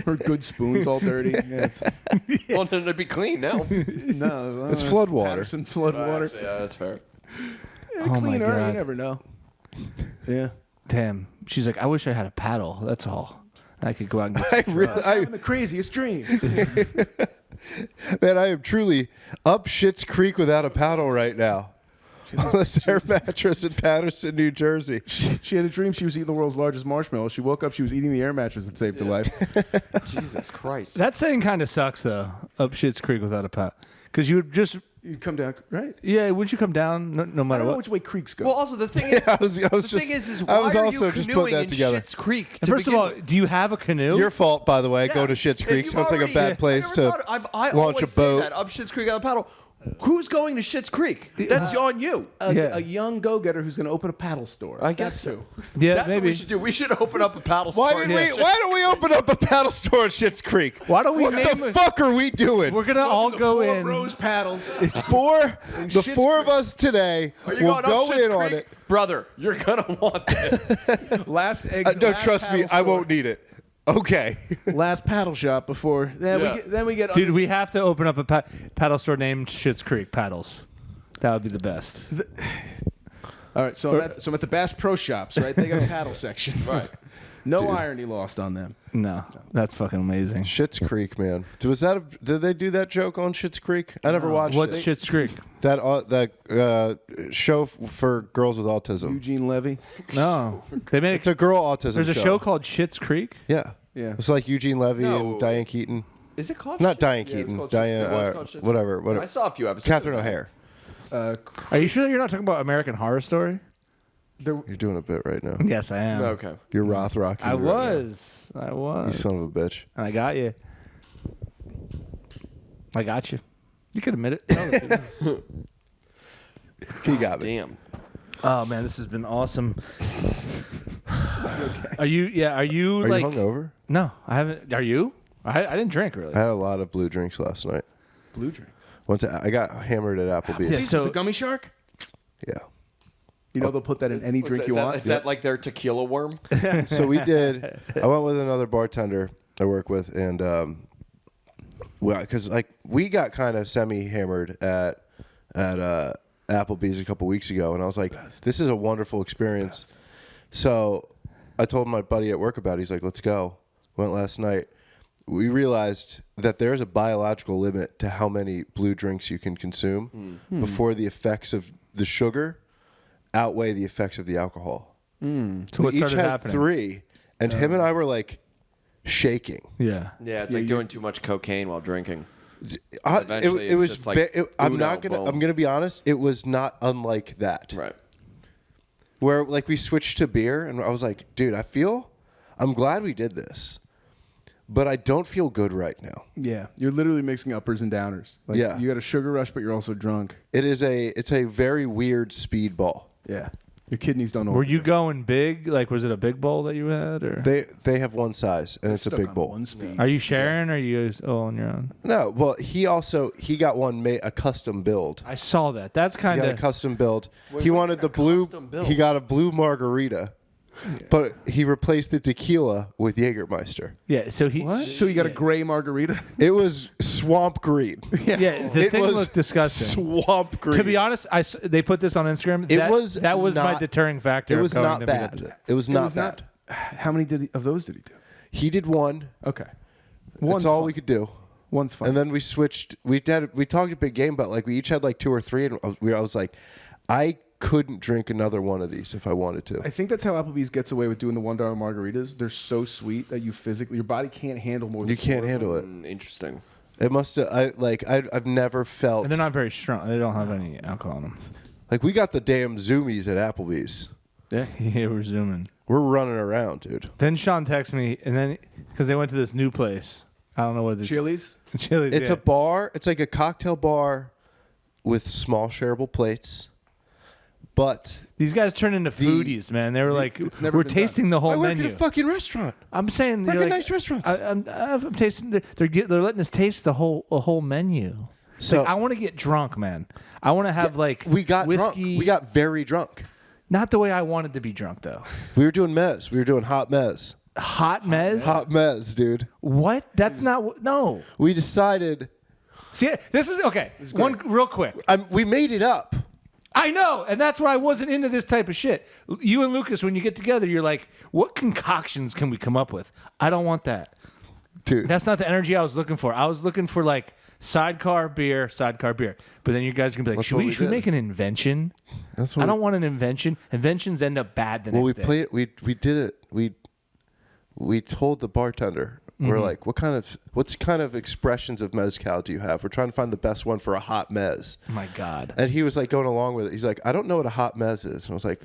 Her good spoons all dirty. Yeah, it's, Well, then it'd be clean now. no, It's flood water. Patterson flood water. Actually, yeah, that's fair. Oh my Cleaner, God. you never know. Yeah. Damn. She's like, I wish I had a paddle. That's all. I could go out and get I some really, I'm having the craziest dream. man, I am truly up Schitt's Creek without a paddle right now. On this air mattress in Patterson, New Jersey. She had a dream she was eating the world's largest marshmallow. She woke up, she was eating the air mattress that saved her life. Jesus Christ. That saying kind of sucks, though. Up Schitt's Creek without a paddle. Because you would just, You'd come down, right? yeah, would you come down no I matter don't know what? which way creeks go. Well, also the thing is, I was the just, thing is I why was are also you just canoeing putting that in together. Schitt's Creek? And first of all, do you have a canoe? Your fault, by the way. Go to Yeah. Schitt's If Creek. you've Sounds like a already- bad place I never to thought- I launch a always say boat. that, up Schitt's Creek without a paddle. Who's going to Schitt's Creek? That's on you. a young go-getter who's going to open a paddle store. I guess That's so. Yeah, That's maybe. what we should do. We should open up a paddle Why store. did in we? Schitt's Why don't we open up a paddle store at Schitt's Creek? Why don't we What name the fuck are we doing? We're going to all The go four in. Bros paddles. The Schitt's four of us today Are you will going go up Schitt's in on Creek? it. Brother, you're going to want this. Last exit. No, trust me, I won't need it. Okay. Last paddle shop before. Then we get. Dude, we have to open up a paddle store named Schitt's Creek Paddles. That would be the best. All right, so I'm at the Bass Pro Shops, right? They got a paddle section. Right. No irony lost on them. No, that's fucking amazing. Schitt's Creek, man. Did they do that joke on Schitt's Creek? I never watched What's it. Schitt's Creek? That show for girls with autism. Eugene Levy. No, they made It's a girl autism There's a show called Schitt's Creek. Yeah. Yeah. It's like Eugene Levy No. and Diane Keaton. Is it called? Not Schitt's- Diane Yeah, it's Keaton. called Schitt's Diane, Creek. It was called Schitt's whatever. I saw a few episodes. Catherine It was- O'Hare. Are you sure you're not talking about American Horror Story? You're doing a bit right now. Yes, I am. Okay. You're Roth rocking. I me right now. was. I You was. son of a bitch. And I got you. I got you. You can admit it. Tell the people. He got me. Damn. Oh man, this has been awesome. Are you? Yeah. Are you Are like? you hungover? No, I haven't. Are you? I didn't drink really. I had a lot of blue drinks last night. Blue drinks. I got hammered at Applebee's. Yeah, so the gummy shark. Yeah. You know they'll put that in any drink you want. Is that like their tequila worm? So we did. I went with another bartender I work with, and because like we got kind of semi-hammered at Applebee's a couple weeks ago, and I was like, "This is a wonderful experience." So I told my buddy at work about it. He's like, "Let's go." Went last night. We realized that there's a biological limit to how many blue drinks you can consume before the effects of the sugar outweigh the effects of the alcohol. So We what each started had happening? 3, and him and I were like shaking. Yeah. Yeah, it's like doing too much cocaine while drinking. It Eventually, it's was. just like, I'm Uno, not gonna. boom. I'm gonna be honest. It was not unlike that. Right. Where like we switched to beer, and I was like, dude, I'm glad we did this, but I don't feel good right now. Yeah, you're literally mixing uppers and downers. Like, Yeah. you got a sugar rush, but you're also drunk. It's a very weird speedball. Yeah, your kidneys don't know. Were what to you do. going big? Like, was it a big bowl that you had, or They have one size, and it's a Stuck big on bowl. One speed. are you sharing, or are you all on your own? No, well, he got one made a custom build. I saw that. That's He kind got a of. custom build. Wait, he what wanted kind the of blue. custom build? He got a blue margarita. But he replaced the tequila with Jägermeister. Yeah, so he. What? So you got a gray margarita? It was swamp green. Yeah, the It thing was looked disgusting. Swamp green. To be honest, they put this on Instagram. That was my not- deterring factor. It of was going not to meet up bad. today. It was not bad. How many of those did he do? He did one. Okay. That's all we could do. One's fine. And then we switched. We talked a big game, but like we each had like 2 or 3, and I was like, I couldn't drink another one of these if I wanted to. I think that's how Applebee's gets away with doing the $1 margaritas. They're so sweet that your body can't handle more than You can't 4 of handle them. it. Interesting. It must have. I've never felt And they're not very strong. They don't have any alcohol in them. like we got the damn zoomies at Applebee's. Yeah. Yeah, we're zooming. We're running around, dude. Then Sean texted me, and then because they went to this new place. I don't know what this Chili's? Chili's. It's yeah. a bar. It's like a cocktail bar with small shareable plates. But These guys turned into foodies, man. They were like, it's never we're been tasting the whole I work menu. at a fucking restaurant. I'm saying, Work you're at like, nice restaurants. I'm tasting. They're letting us taste the whole menu. So- Like, I want to get drunk, man. I want to have like We got whiskey. drunk. We got very drunk. Not the way I wanted to be drunk though. We were doing mez. We were doing hot mez. Hot mez. Hot mez, dude. What? That's not. No. We decided. See, this is okay. One real quick. We made it up. I know, and that's why I wasn't into this type of shit. You and Lucas, when you get together, you're like, what concoctions can we come up with? I don't want that. Dude. That's not the energy I was looking for. I was looking for like sidecar beer. But then you guys are gonna be like, That's should what we we did. make an invention? That's what I don't want an invention. Inventions end up bad the Well, we next day. played it. We did it. We told the bartender. We're like, what kind of expressions of mezcal do you have? We're trying to find the best one for a hot mez. Oh my God. And he was like going along with it. He's like, I don't know what a hot mez is. And I was like,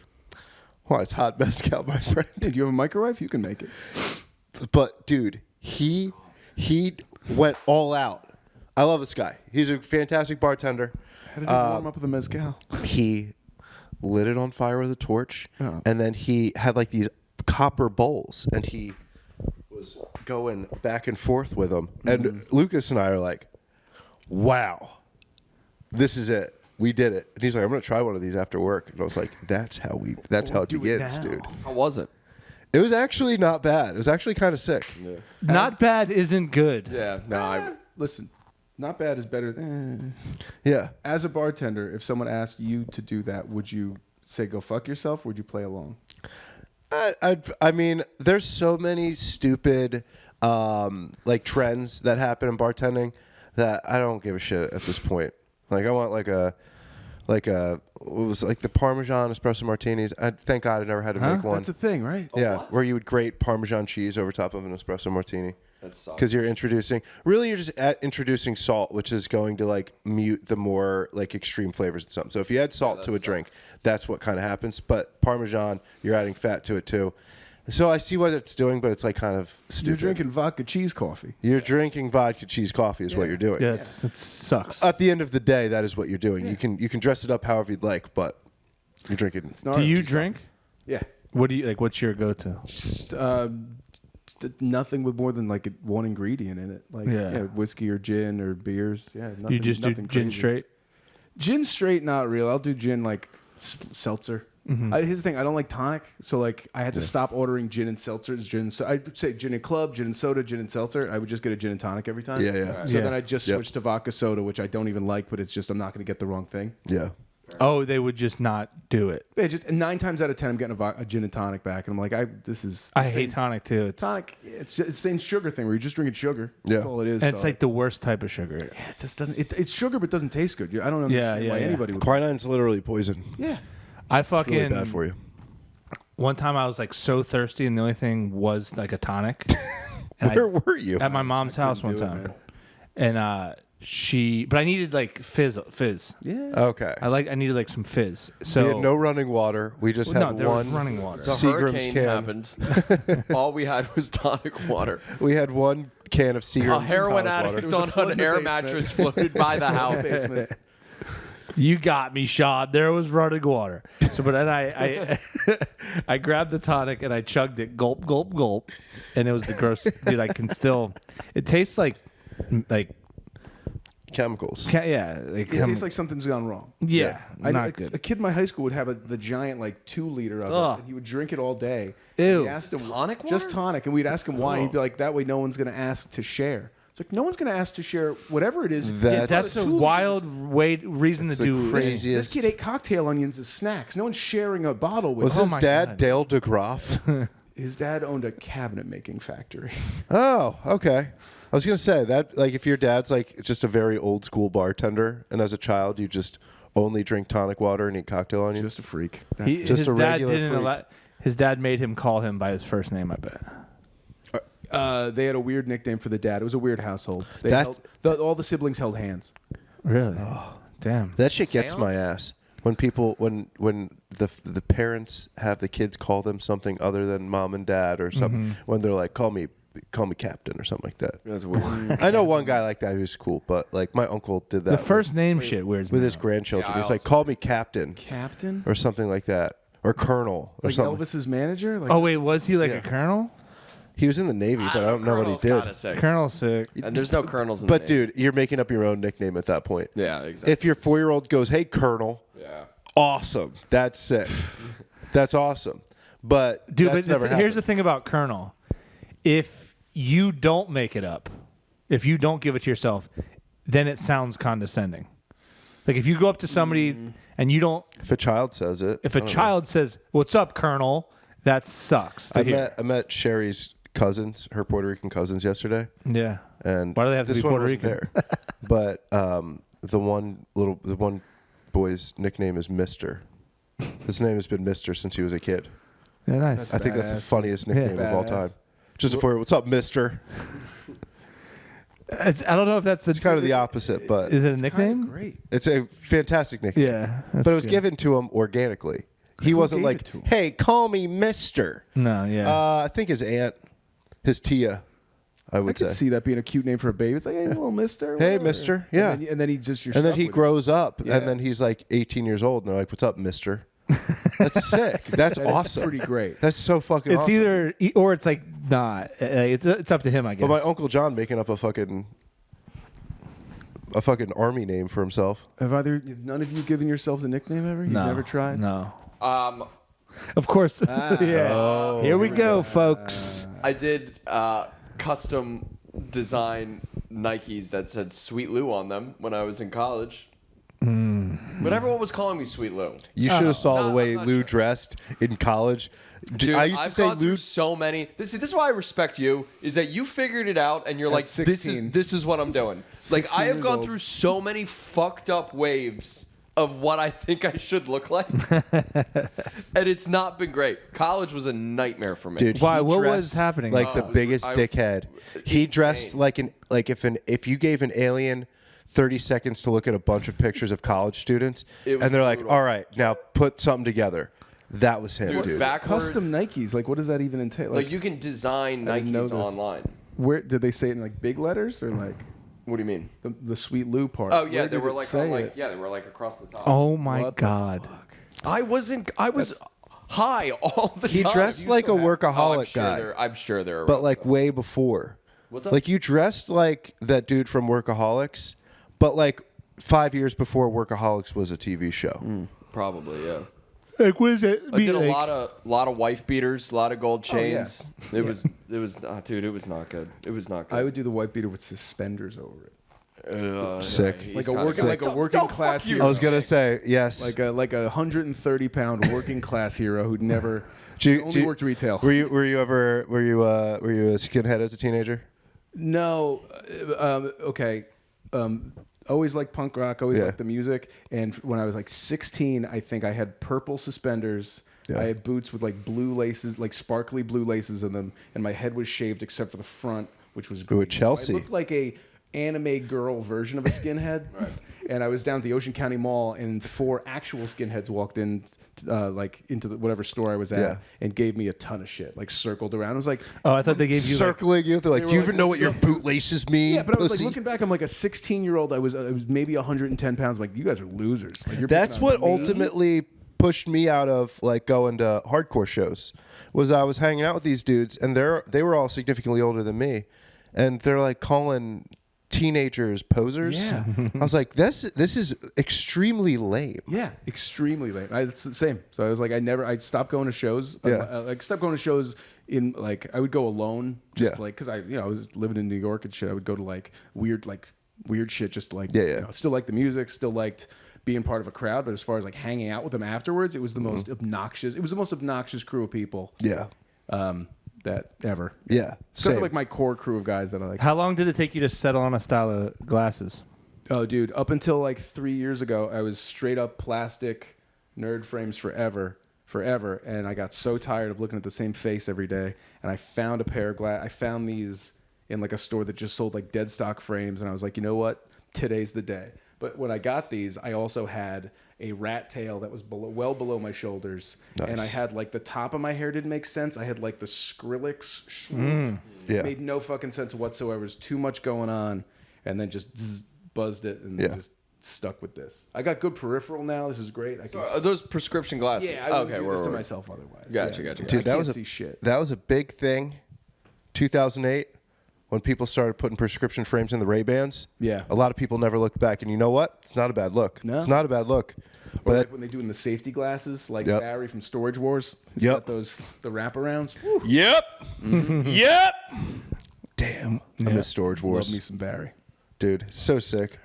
well, it's hot mezcal, my friend. Dude, you have a microwave? You can make it. But dude, he went all out. I love this guy. He's a fantastic bartender. How did you warm up with a mezcal? He lit it on fire with a torch, Oh. and then he had like these copper bowls, and he was going back and forth with them. And Lucas and I are like, wow, this is it. We did it. And he's like, I'm going to try one of these after work. And I was like, that's how it do it begins, now. dude. How was it? It was actually not bad. It was actually kind of sick. Not bad isn't good. Yeah. No, Listen, not bad is better. Yeah. As a bartender, if someone asked you to do that, would you say go fuck yourself or would you play along? I mean, there's so many stupid like trends that happen in bartending that I don't give a shit at this point. Like I want like a what was like the Parmesan espresso martinis. Thank God I never had to make one. That's a thing, right? Yeah, where you would grate Parmesan cheese over top of an espresso martini. that sucks. Because you're just introducing salt, which is going to like mute the more like extreme flavors and something. So if you add salt to a drink, that's what kind of happens. But Parmesan, you're adding fat to it too. So I see what it's doing, but it's like kind of stupid. You're drinking vodka cheese coffee. You're drinking vodka cheese coffee is what you're doing. Yeah, it sucks. At the end of the day, that is what you're doing. You can dress it up however you'd like, but you're drinking. It's not Do you cheese drink? coffee. Yeah. What do you like? What's your go-to? Just, nothing with more than like one ingredient in it. Like whiskey or gin or beers. Yeah. Nothing, You just do nothing gin crazy. straight? Gin straight, not real. I'll do gin like seltzer. Here's the thing: I don't like tonic, so like I had to stop ordering gin and seltzers. So I'd say gin and club, gin and soda, gin and seltzer. I would just get a gin and tonic every time. Yeah. So Yeah. then I just Yep. switched to vodka soda, which I don't even like, but it's just I'm not going to get the wrong thing. Yeah. Oh, they would just not do it. Yeah, just and 9 times out of 10, I'm getting a gin and tonic back, and I'm like, this is. I the hate same- tonic too. It's tonic. It's just the same sugar thing where you're just drinking sugar. Yeah. That's all it is. and it's so- like the worst type of sugar. it just doesn't. It's sugar, but doesn't taste good. I don't understand why anybody would. Quinine's literally poison. Yeah. I fucking Really bad for you. One time I was like so thirsty, and the only thing was like a tonic. And Where were you? At my mom's house one do it, time, man. and but I needed like fizz. Yeah. Okay. I needed like some fizz. So We had no running water. We just no, had there was one running water. The Seagram's hurricane can. happened. All we had was tonic water. We had one can of Seagram's A heroin tonic water. addict was a on flood in an the air basement. mattress floated by the house. Basement. You got me, Sean. There was running water. So, but then I I grabbed the tonic and I chugged it, gulp, gulp, gulp, and it was the gross. Dude, I can still. It tastes like chemicals. It tastes like something's gone wrong. Yeah, not A good. kid in my high school would have the giant like 2-liter of Ugh. it, and he would drink it all day. Ew. And we asked him Tonic just water? tonic, and we'd ask him why. And he'd be like, "That way, no one's going to ask to share." It's like no one's going to ask to share whatever it is. That's a wild reason to the do. This craziest. kid ate cocktail onions as snacks. No one's sharing a bottle with Was him. his my dad God. Dale DeGroff? His dad owned a cabinet making factory. Oh, okay. I was gonna say that, like, if your dad's like just a very old school bartender, and as a child you just only drink tonic water and eat cocktail onions. Just a freak. He, Just his a dad regular didn't freak. allow. His dad made him call him by his first name. I bet. They had a weird nickname for the dad. It was a weird household. They That's- all the siblings held hands. Really? Damn. That shit gets my Seance? ass. When people, when the parents have the kids call them something other than mom and dad or something, when they're like, call me captain or something like that. That's weird. I know one guy like that who's cool, but like my uncle did that The first name shit weirds me with his out. grandchildren. Yeah, I He's like, also- call me captain Captain? or something like that, or colonel or Like something. Elvis's manager? Like Oh wait, was he like Yeah. a colonel? He was in the Navy, but I don't know what he Colonel's did. kinda sick. Colonel sick. And there's no colonels in But the name. dude, you're making up your own nickname at that point. Yeah, exactly. If your 4-year-old goes, "Hey, Colonel," Yeah. awesome. That's sick. That's awesome. But Dude, that's but never here's the happened. thing about Colonel. If you don't make it up, if you don't give it to yourself, then it sounds condescending. Like if you go up to somebody and you don't, If a child says it, if a I don't know. child says, "What's up, Colonel?" That sucks to hear. I met Sherry's cousins, her Puerto Rican cousins, yesterday, Yeah. and Why do they have to this be one Puerto wasn't Rican? there. But the one boy's nickname is Mister. His name has been Mister since he was a kid. Yeah, nice. I think that's the Badass. funniest nickname of all Badass. time. Just before, what's up, Mister? I don't know if that's It's kind of the opposite, but Is it a nickname? Great. it's a fantastic nickname. Yeah. But it was given to him organically. He wasn't gave like, it to him? "Hey, call me Mister." No, yeah. I think his aunt, his Tia, I I would could say. see that being a cute name for a baby. It's like, hey, little mister. Hey, whatever. mister, yeah. And then he just, you're And then stuck he with it. grows up, Yeah. and then he's like 18 years old, and they're like, "What's up, Mister?" That's sick. That's That is awesome. pretty great. That's so fucking. it's awesome. either or it's like not. It's up to him, I guess. But my uncle John making up a fucking army name for himself. Have none of you given yourselves a nickname ever? You've no, never tried? No. Um, Of course. yeah. Here we go, folks. I did custom design Nikes that said Sweet Lou on them when I was in college. But everyone was calling me Sweet Lou. You should have saw No, the way I'm not Lou sure. dressed in college. Dude, I used to I've say gone Lou. through so many. This is why I respect you. Is that you figured it out and you're At like, 16. this is what I'm doing. Like 16 I have years gone old. through so many fucked up waves of what I think I should look like, and it's not been great. College was a nightmare for me. Dude, Why? he What was dressed happening? Like Oh, the it was- biggest I- dickhead. He dressed insane. if you gave an alien 30 seconds to look at a bunch of pictures of college students, It was and they're like, brutal. "All right, now put something together." That was him, Dude, dude. backwards. Custom Nikes. Like, what does that even entail? Like you can design I didn't know Nikes this. online. where did they say it in like big letters or like What do you mean? the Sweet Lou part? Oh yeah, Where they did were it like say on like it? yeah, they were like across the top. Oh my What the God. I was high all the He time. dressed You like still a have- workaholic guy. I'm sure they're But like way before. What's up? Like you dressed like that dude from Workaholics, but like 5 years before Workaholics was a TV show. Probably, yeah. Like, what is it? I did a lot of wife beaters, a lot of gold Oh, yeah. chains. It was dude, it was not good. It was not good. I would do the white beater with suspenders over it. Sick. he's Like a kinda working sick. like a working Don't class fuck you. hero. I was gonna say yes. like a 130-pound working class hero who'd never Do only worked retail. Were you a skinhead as a teenager? No, okay. Always liked punk rock. Always Yeah. liked the music. And when I was like 16, I think I had purple suspenders. Yeah. I had boots with like blue laces, like sparkly blue laces in them, and my head was shaved except for the front, which was green. Chelsea. So I looked like a anime girl version of a skinhead. Right. And I was down at the Ocean County Mall, and 4 actual skinheads walked in, like into whatever store I was at, Yeah. and gave me a ton of shit. Like circled around. I was like, Oh, I thought they gave you. Like, Circling you, they're like, They "Do you were even like, know what your bootlaces mean?" yeah, but I was like pussy?" looking back, I'm like a 16-year-old. I was maybe 110 pounds. I'm like, you guys are losers. Like, you're That's picking on what me. ultimately pushed me out of like going to hardcore shows. Was I was hanging out with these dudes, and they were all significantly older than me, and they're like calling teenagers posers. Yeah. I was like, this is extremely lame. Yeah, extremely lame. It's the same. So I was like, I stopped going to shows. Stopped going to shows in like, I would go alone, just like, because I was living in New York and shit. I would go to like weird shit, just like, still like the music, still liked being part of a crowd. But as far as like hanging out with them afterwards, it was the most obnoxious. It was the most obnoxious crew of people. Yeah. That ever. Yeah. Except for like my core crew of guys that I like. How long did it take you to settle on a style of glasses? Oh, dude, up until like 3 years ago, I was straight up plastic nerd frames forever. And I got so tired of looking at the same face every day. And I found a pair of I found these in like a store that just sold like dead stock frames. And I was like, you know what? Today's the day. But when I got these, I also had a rat tail that was well below my shoulders. Nice. And I had like the top of my hair didn't make sense. I had like the Skrillex swoop. It made no fucking sense whatsoever. There was too much going on. And then just buzzed it and just stuck with this. I got good peripheral now. This is great. I can Are those prescription glasses? Yeah, I wouldn't do this to myself otherwise. Gotcha. Dude, I can't see shit. That was a big thing. 2008. When people started putting prescription frames in the Ray-Bans, a lot of people never looked back. And you know what? It's not a bad look. No. It's not a bad look. Or like when they do in the safety glasses, like Barry from Storage Wars. He's got the wraparounds. Woo. Yep. Yep. Damn. I miss Storage Wars. Love me some Barry. Dude, so sick.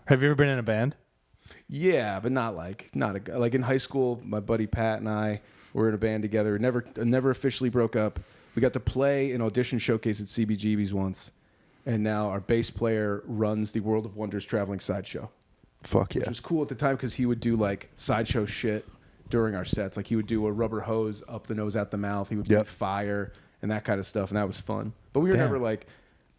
Have you ever been in a band? Yeah, but not like in high school. My buddy Pat and I were in a band together. Never officially broke up. We got to play an audition showcase at CBGB's once, and now our bass player runs the World of Wonders traveling sideshow. Fuck yeah. Which was cool at the time because he would do like sideshow shit during our sets. Like he would do a rubber hose up the nose, out the mouth. He would breathe fire and that kind of stuff, and that was fun. But we were never like,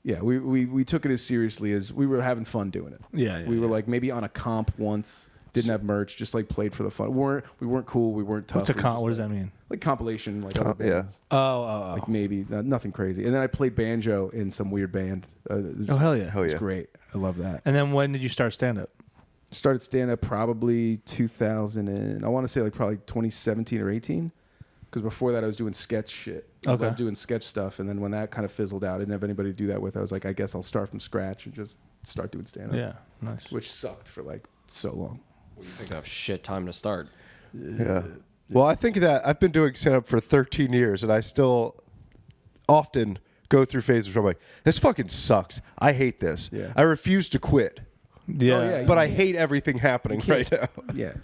we took it as seriously as we were having fun doing it. We were like maybe on a comp once. Didn't have merch, just like played for the fun. We weren't cool. We weren't tough. What's a comp? What does that mean? Like compilation, like other bands. Oh. Like maybe nothing crazy. And then I played banjo in some weird band. Oh hell yeah! It's great. I love that. And then when did you start stand up? Started stand up probably 2000 and I want to say like probably 2017 or 18. Because before that I was doing sketch shit. I loved doing sketch stuff. And then when that kind of fizzled out, I didn't have anybody to do that with. I was like, I guess I'll start from scratch and just start doing stand up. Yeah, nice. Which sucked for like so long. You think I have shit time to start? Yeah. Well, I think that I've been doing stand-up for 13 years, and I still often go through phases where I'm like, this fucking sucks. I hate this. Yeah. I refuse to quit. Yeah. But I hate everything happening right now. Yeah.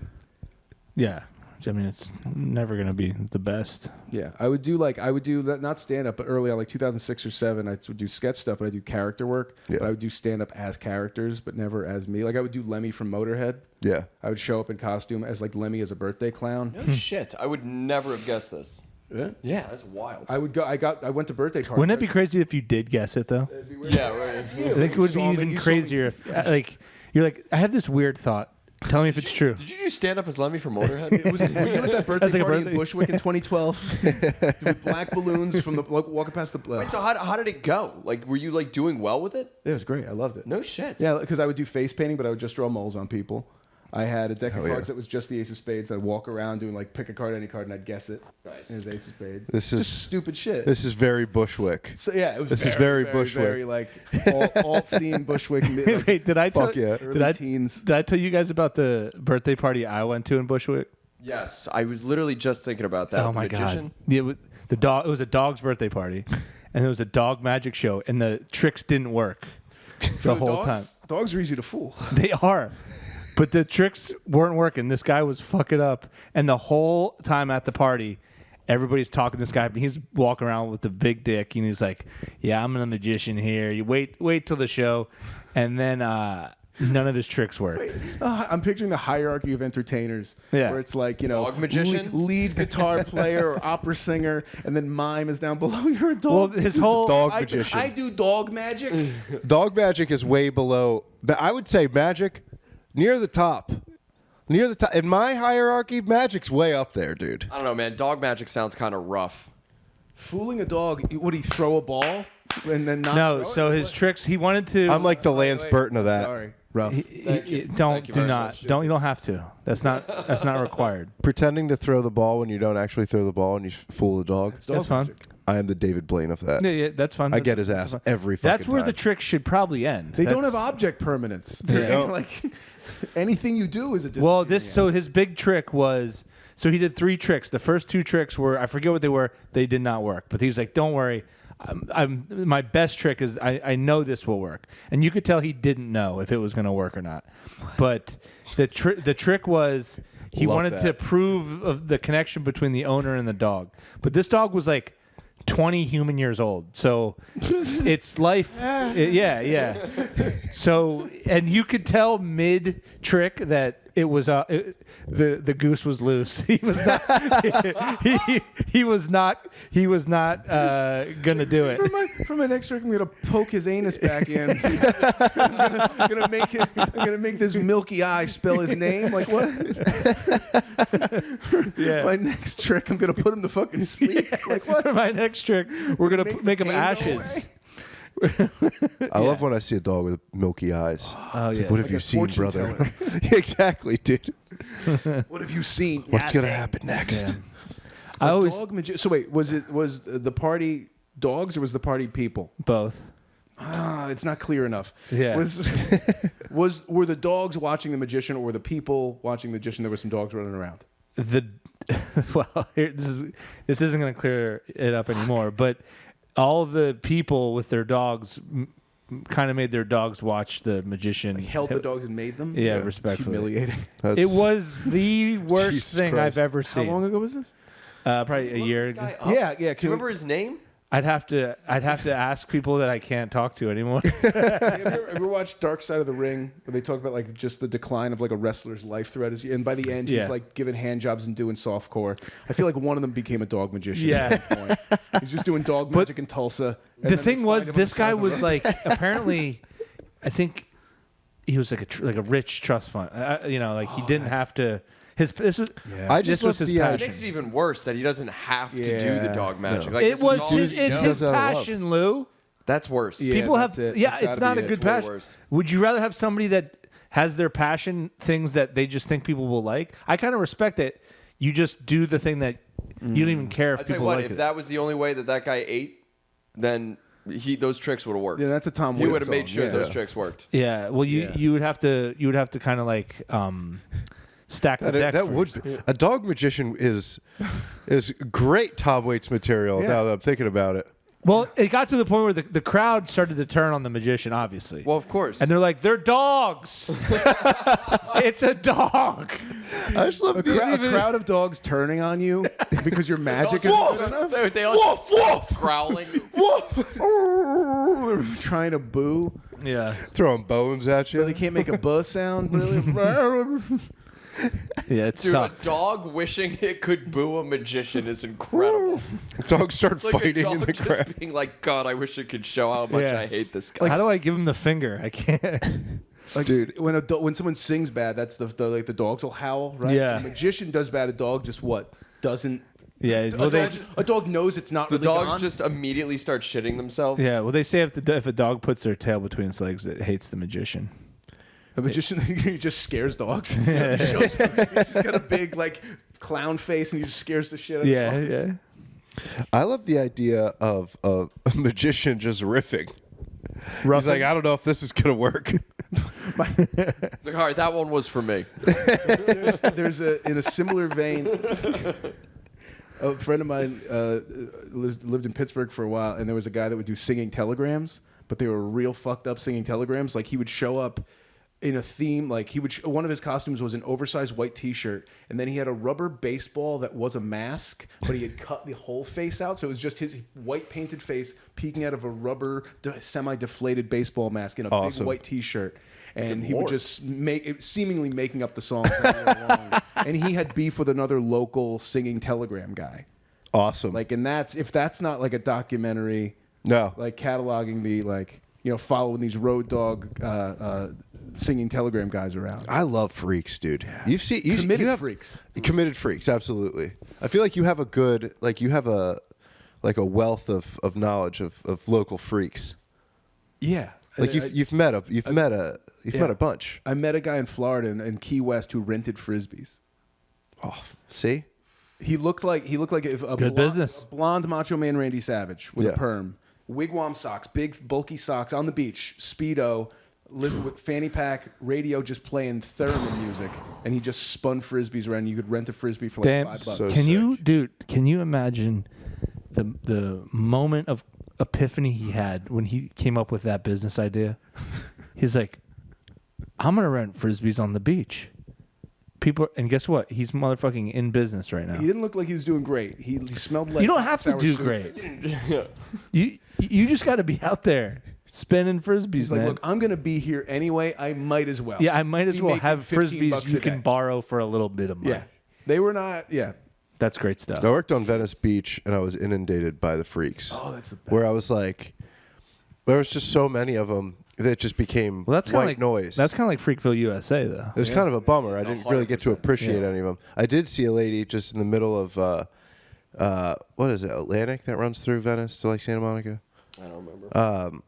Yeah. I mean, it's never going to be the best. Yeah, I would do that, not stand up, but early on, like 2006 or 7, I would do sketch stuff, but I do character work. Yeah. But I would do stand up as characters, but never as me. Like I would do Lemmy from Motorhead. Yeah. I would show up in costume as like Lemmy as a birthday clown. No shit. I would never have guessed this. Yeah, that's wild. I would go. I went to birthday parties. Wouldn't it be crazy if you did guess it though? Yeah, right. I think it would be even crazier if like you're like, I have this weird thought. Tell me if it's true. Did you do stand up as Lemmy from Motorhead? Were you at that birthday That's like a party birthday. in Bushwick in 2012 with black balloons from the walking past the? Wait, so how did it go? Like, were you like doing well with it? It was great. I loved it. No shit. Yeah, because I would do face painting, but I would just draw moles on people. I had a deck of cards that was just the ace of spades. I'd walk around doing like pick a card, any card, and I'd guess it. Nice. And it was ace of spades. This is just stupid shit. This is very Bushwick. So yeah, it was. This is very Bushwick. Very like alt scene Bushwick. Like, Wait, did I tell? Fuck yeah. teens. Did I tell you guys about the birthday party I went to in Bushwick? Yes, I was literally just thinking about that. Oh my god! Yeah, the dog. It was a dog's birthday party, and it was a dog magic show, and the tricks didn't work the whole time. Dogs are easy to fool. They are. But the tricks weren't working. This guy was fucking up. And the whole time at the party, everybody's talking to this guy. He's walking around with the big dick. And he's like, yeah, I'm a magician here. You wait till the show. And then none of his tricks worked. I'm picturing the hierarchy of entertainers. Yeah. Where it's like, Dog magician? lead guitar player or opera singer. And then mime is down below. You're a dog. Well, his whole... Dog magician. I do dog magic. Dog magic is way below. But I would say magic... Near the top. In my hierarchy, magic's way up there, dude. I don't know, man. Dog magic sounds kind of rough. Fooling a dog, would he throw a ball and then not No, throw so it? his tricks, he wanted to... I'm like the Lance Burton of that. Sorry. Rough. You Thank don't you very much. You don't have to. That's not required. Pretending to throw the ball when you don't actually throw the ball and you fool the dog. It's dog That's fun. magic. I am the David Blaine of that. Yeah, that's fun. I get his ass every fucking That's where time. the trick should probably end. They don't have object permanence. They're don't. like anything you do is a Well, disappearing so his big trick was, so he did 3 tricks. The first 2 tricks were, I forget what they were. They did not work. But he's like, don't worry. My best trick is I know this will work. And you could tell he didn't know if it was going to work or not. But the trick was he Love wanted that. to prove of the connection between the owner and the dog. But this dog was like 20 human years old. So its life, yeah. So, and you could tell mid trick that it was the goose was loose. He was not he was not gonna do it. For my next trick, I'm gonna poke his anus back in. I'm gonna make this milky eye spell his name. Like what? Yeah. My next trick, I'm gonna put him to fucking sleep. Like what? For my next trick, we're gonna make him pain go ashes. away? I love when I see a dog with milky eyes. Oh It's yeah. like, what have Like you a seen, fortune brother? teller. Yeah, exactly, dude. What have you seen? What's gonna happen next? Yeah. I always So wait, was the party dogs or was the party people? both. It's not clear enough. Yeah. Were the dogs watching the magician or were the people watching the magician? There were some dogs running around. Well, this isn't going to clear it up anymore. But all the people with their dogs kind of made their dogs watch the magician. Held the dogs and made them. Yeah, It's respectfully. humiliating. That's- It was the worst Jesus thing Christ. I've ever How seen. long ago was this? Probably a Look year this ago. guy up. Yeah. Do you remember his name? I'd have to ask people that I can't talk to anymore. Have you ever watched Dark Side of the Ring, where they talk about like just the decline of like a wrestler's life throughout his, and by the end Yeah. he's like giving hand jobs and doing softcore. I feel like one of them became a dog magician. Yeah. At some point. He's just doing dog magic in Tulsa. and The then thing they was, find him on this the side guy of the was road. like, apparently, I think he was like a rich trust fund. Like he didn't have to. This was. Yeah. I This just was love his the passion. It makes it even worse that he doesn't have to do the Yeah. dog magic. No. Like, It this is was all his, he it's does. his does out of love. passion, Lou. That's worse. Yeah. People that's have, it. yeah, It's it's gotta not be a it. good It's way passion. worse. Would you rather have somebody that has their passion, things that they just think people will like? I kind of respect it. You just do the thing that you don't even care if I tell you people what, like if it. that was the only way that guy ate, then those tricks would have worked. Yeah, that's a Tom He Waits would have made song. sure Yeah. those tricks worked. Yeah, well, Yeah. you would have to kind of like stack the deck. That first. would be. A dog magician is great Tom Waits material. Yeah. Now that I'm thinking about it, Well, it got to the point where the crowd started to turn on the magician, obviously. Well, of course. And they're like, they're dogs. It's a dog. I just love A crowd of dogs turning on you because your magic is good enough. They all just growling. Trying to boo, Yeah. throwing bones at but you. they can't make a buzz sound. Really. Yeah, it Dude, sucked. a dog wishing it could boo a magician is incredible. Dogs start Like a fighting in dog the just crowd. being like, God, I wish it could show how much Yeah. I hate this guy. How do I give him the finger? I can't. Like, dude, when someone sings bad, that's the like the dogs will howl, right? Yeah. A magician does bad. A dog just what doesn't. Yeah. A Well, they, dog knows it's not The really dogs gone. just immediately start shitting themselves. yeah. Well, they say if a dog puts their tail between its legs, it hates the magician. A magician he just scares dogs. He shows up, he's just got a big like clown face and he just scares the shit out Yeah. of dogs. Yeah. I love the idea of a magician just riffing. He's Roughing. like, I don't know if this is gonna work. It's like, all right, that one was for me. There's in a similar vein. A friend of mine lived in Pittsburgh for a while, and there was a guy that would do singing telegrams, but they were real fucked up singing telegrams. Like he would show up in a theme, like one of his costumes was an oversized white T-shirt, and then he had a rubber baseball that was a mask, but he had cut the whole face out, so it was just his white painted face peeking out of a rubber semi-deflated baseball mask in a Awesome. big white T-shirt. And Good he would Lord. just seemingly making up the songs all year long. And he had beef with another local singing telegram guy. Awesome. Like, and if that's not like a documentary, no. like cataloging the following these road dog singing telegram guys around. I love freaks, dude. You've seen Committed you have, freaks. Committed freaks, absolutely. I feel like you have a good, like you have a wealth of knowledge of local freaks. Yeah. Like you've met a bunch. I met a guy in Florida in Key West who rented frisbees. Oh, see, He looked like if a Good business. blonde Macho Man Randy Savage with Yeah. a perm, wigwam socks, big bulky socks on the beach, Speedo, living with fanny pack, radio just playing theremin music, and he just spun frisbees around. You could rent a frisbee for like Damn. $5. So Can you imagine the moment of epiphany he had when he came up with that business idea? He's like, I'm gonna rent frisbees on the beach. People, and guess what? He's motherfucking in business right now. He didn't look like he was doing great. He smelled like You don't have to sour do soup. great. You just got to be out there spinning frisbees, He's like, man. look, I'm gonna be here anyway. I might as well. Yeah, I might as Be well making have 15 frisbees bucks you a can day. borrow for a little bit of money. Yeah, they were not. Yeah. That's great stuff. I worked on Venice Beach, and I was inundated by the freaks. Oh, that's the best. Where I was like, there was just so many of them that it just became Well, that's kind of white like noise. That's kind of like Freakville, USA, though. It was kind of a bummer. I didn't really get to 100%. appreciate any of them. I did see a lady just in the middle of what is it, Atlantic that runs through Venice to like Santa Monica. I don't remember.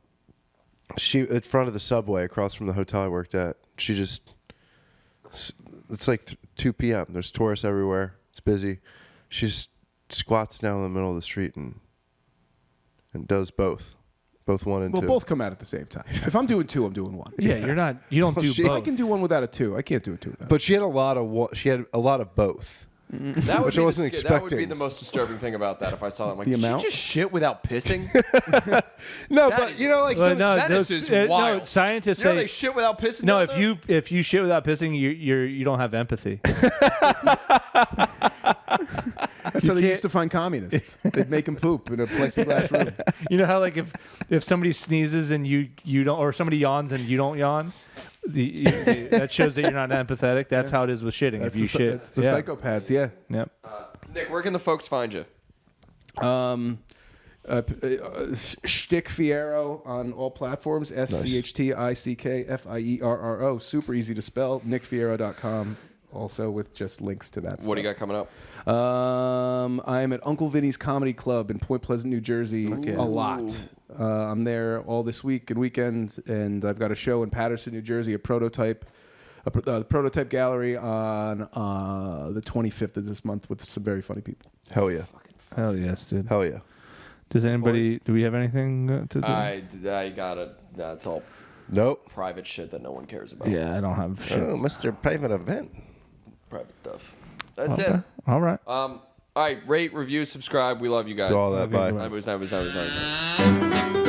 She in front of the subway across from the hotel I worked at. She just it's like 2 p.m. There's tourists everywhere. It's busy. She just squats down in the middle of the street and does both one and Well, two. both come out at the same time. If I'm doing two, I'm doing one. Yeah, you don't do she- I both. can do one without a two. I can't do a two without. But she had a lot of both. That would Which be I wasn't That would be expecting. the most disturbing thing about that if I saw that. I'm like, The did amount? you just shit without pissing? No, That but is- you know, like Well, some, no, Venice those- is no, wild. scientists You know say they shit without pissing. no. down there? If you shit without pissing, you don't have empathy. That's how they used to find communists. They'd make them poop in a plexiglass room. You know how like if somebody sneezes and you don't, or somebody yawns and you don't yawn, that shows that you're not empathetic. That's how it is with shitting. That's if you shit, That's the yeah. psychopaths. Yeah. Yep. Nick, where can the folks find you? Shtick Fierro on all platforms. SCHTICKFIERRO. Super easy to spell. NickFierro.com. Also with just links to that. What do you got coming up? I am at Uncle Vinny's Comedy Club in Point Pleasant, New Jersey, a lot. I'm there all this week and weekend, and I've got a show in Patterson, New Jersey, the Prototype Gallery on the 25th of this month with some very funny people. hell yeah, Hell yes, dude. hell yeah. Does anybody? Do we have anything to do? I got it. That's all Nope. private shit that no one cares about. Yeah, I don't have shit. Oh, Mr. Private Event. Private stuff. That's Okay. it. All right. All right, rate, review, subscribe. We love you guys. Do all that. Okay, Bye. goodbye. That was nice.